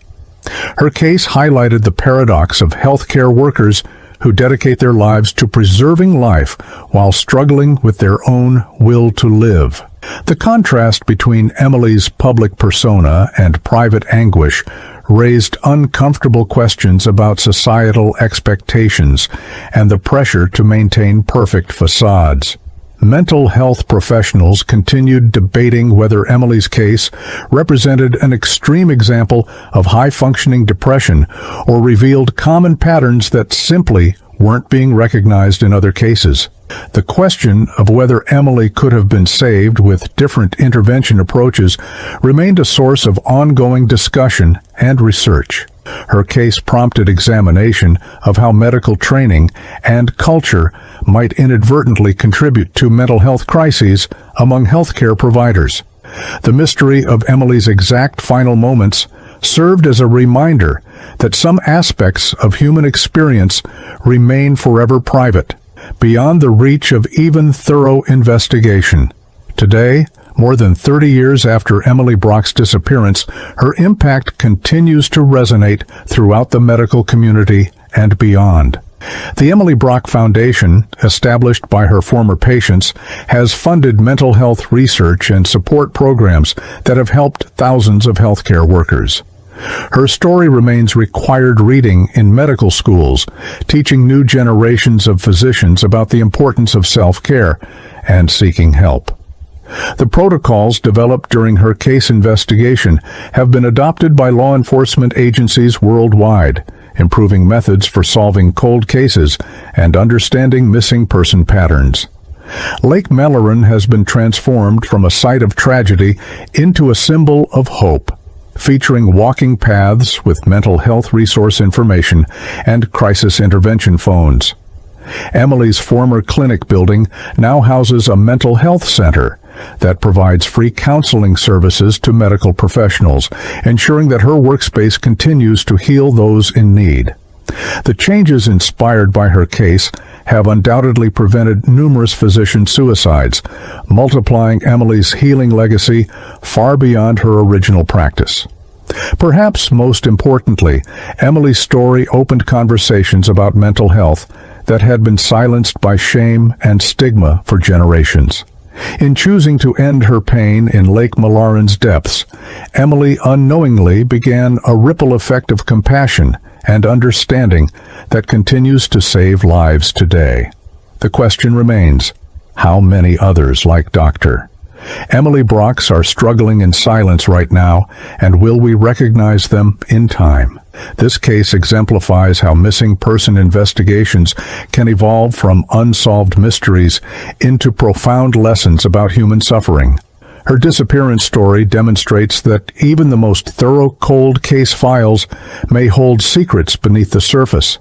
Her case highlighted the paradox of healthcare workers who dedicate their lives to preserving life while struggling with their own will to live. The contrast between Emily's public persona and private anguish raised uncomfortable questions about societal expectations and the pressure to maintain perfect facades. Mental health professionals continued debating whether Emily's case represented an extreme example of high-functioning depression or revealed common patterns that simply weren't being recognized in other cases. The question of whether Emily could have been saved with different intervention approaches remained a source of ongoing discussion and research. Her case prompted examination of how medical training and culture might inadvertently contribute to mental health crises among healthcare providers. The mystery of Emily's exact final moments served as a reminder that some aspects of human experience remain forever private, beyond the reach of even thorough investigation. Today, More than 30 years after Emily Brock's disappearance, her impact continues to resonate throughout the medical community and beyond. The Emily Brock Foundation, established by her former patients, has funded mental health research and support programs that have helped thousands of healthcare workers. Her story remains required reading in medical schools, teaching new generations of physicians about the importance of self-care and seeking help. The protocols developed during her case investigation have been adopted by law enforcement agencies worldwide, improving methods for solving cold cases and understanding missing person patterns. Lake Melleran has been transformed from a site of tragedy into a symbol of hope, featuring walking paths with mental health resource information and crisis intervention phones. Emily's former clinic building now houses a mental health center that provides free counseling services to medical professionals, ensuring that her workspace continues to heal those in need. The changes inspired by her case have undoubtedly prevented numerous physician suicides, multiplying Emily's healing legacy far beyond her original practice. Perhaps most importantly, Emily's story opened conversations about mental health that had been silenced by shame and stigma for generations. In choosing to end her pain in Lake Melleran's depths, Emily unknowingly began a ripple effect of compassion and understanding that continues to save lives today. The question remains, how many others like Dr. Emily Brock's are struggling in silence right now, and will we recognize them in time? This case exemplifies how missing person investigations can evolve from unsolved mysteries into profound lessons about human suffering. Her disappearance story demonstrates that even the most thorough cold case files may hold secrets beneath the surface.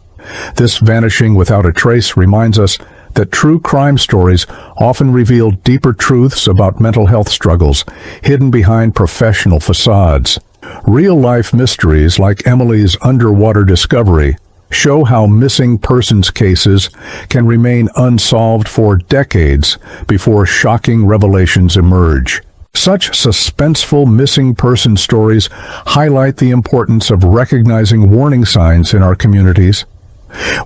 This vanishing without a trace reminds us that true crime stories often reveal deeper truths about mental health struggles hidden behind professional facades. Real-life mysteries like Emily's underwater discovery show how missing persons cases can remain unsolved for decades before shocking revelations emerge. Such suspenseful missing person stories highlight the importance of recognizing warning signs in our communities.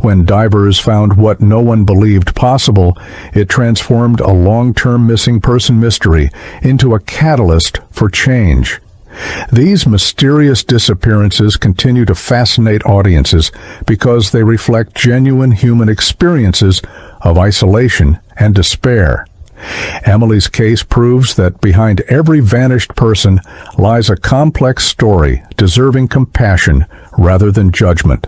When divers found what no one believed possible, it transformed a long-term missing person mystery into a catalyst for change. These mysterious disappearances continue to fascinate audiences because they reflect genuine human experiences of isolation and despair. Emily's case proves that behind every vanished person lies a complex story deserving compassion rather than judgment.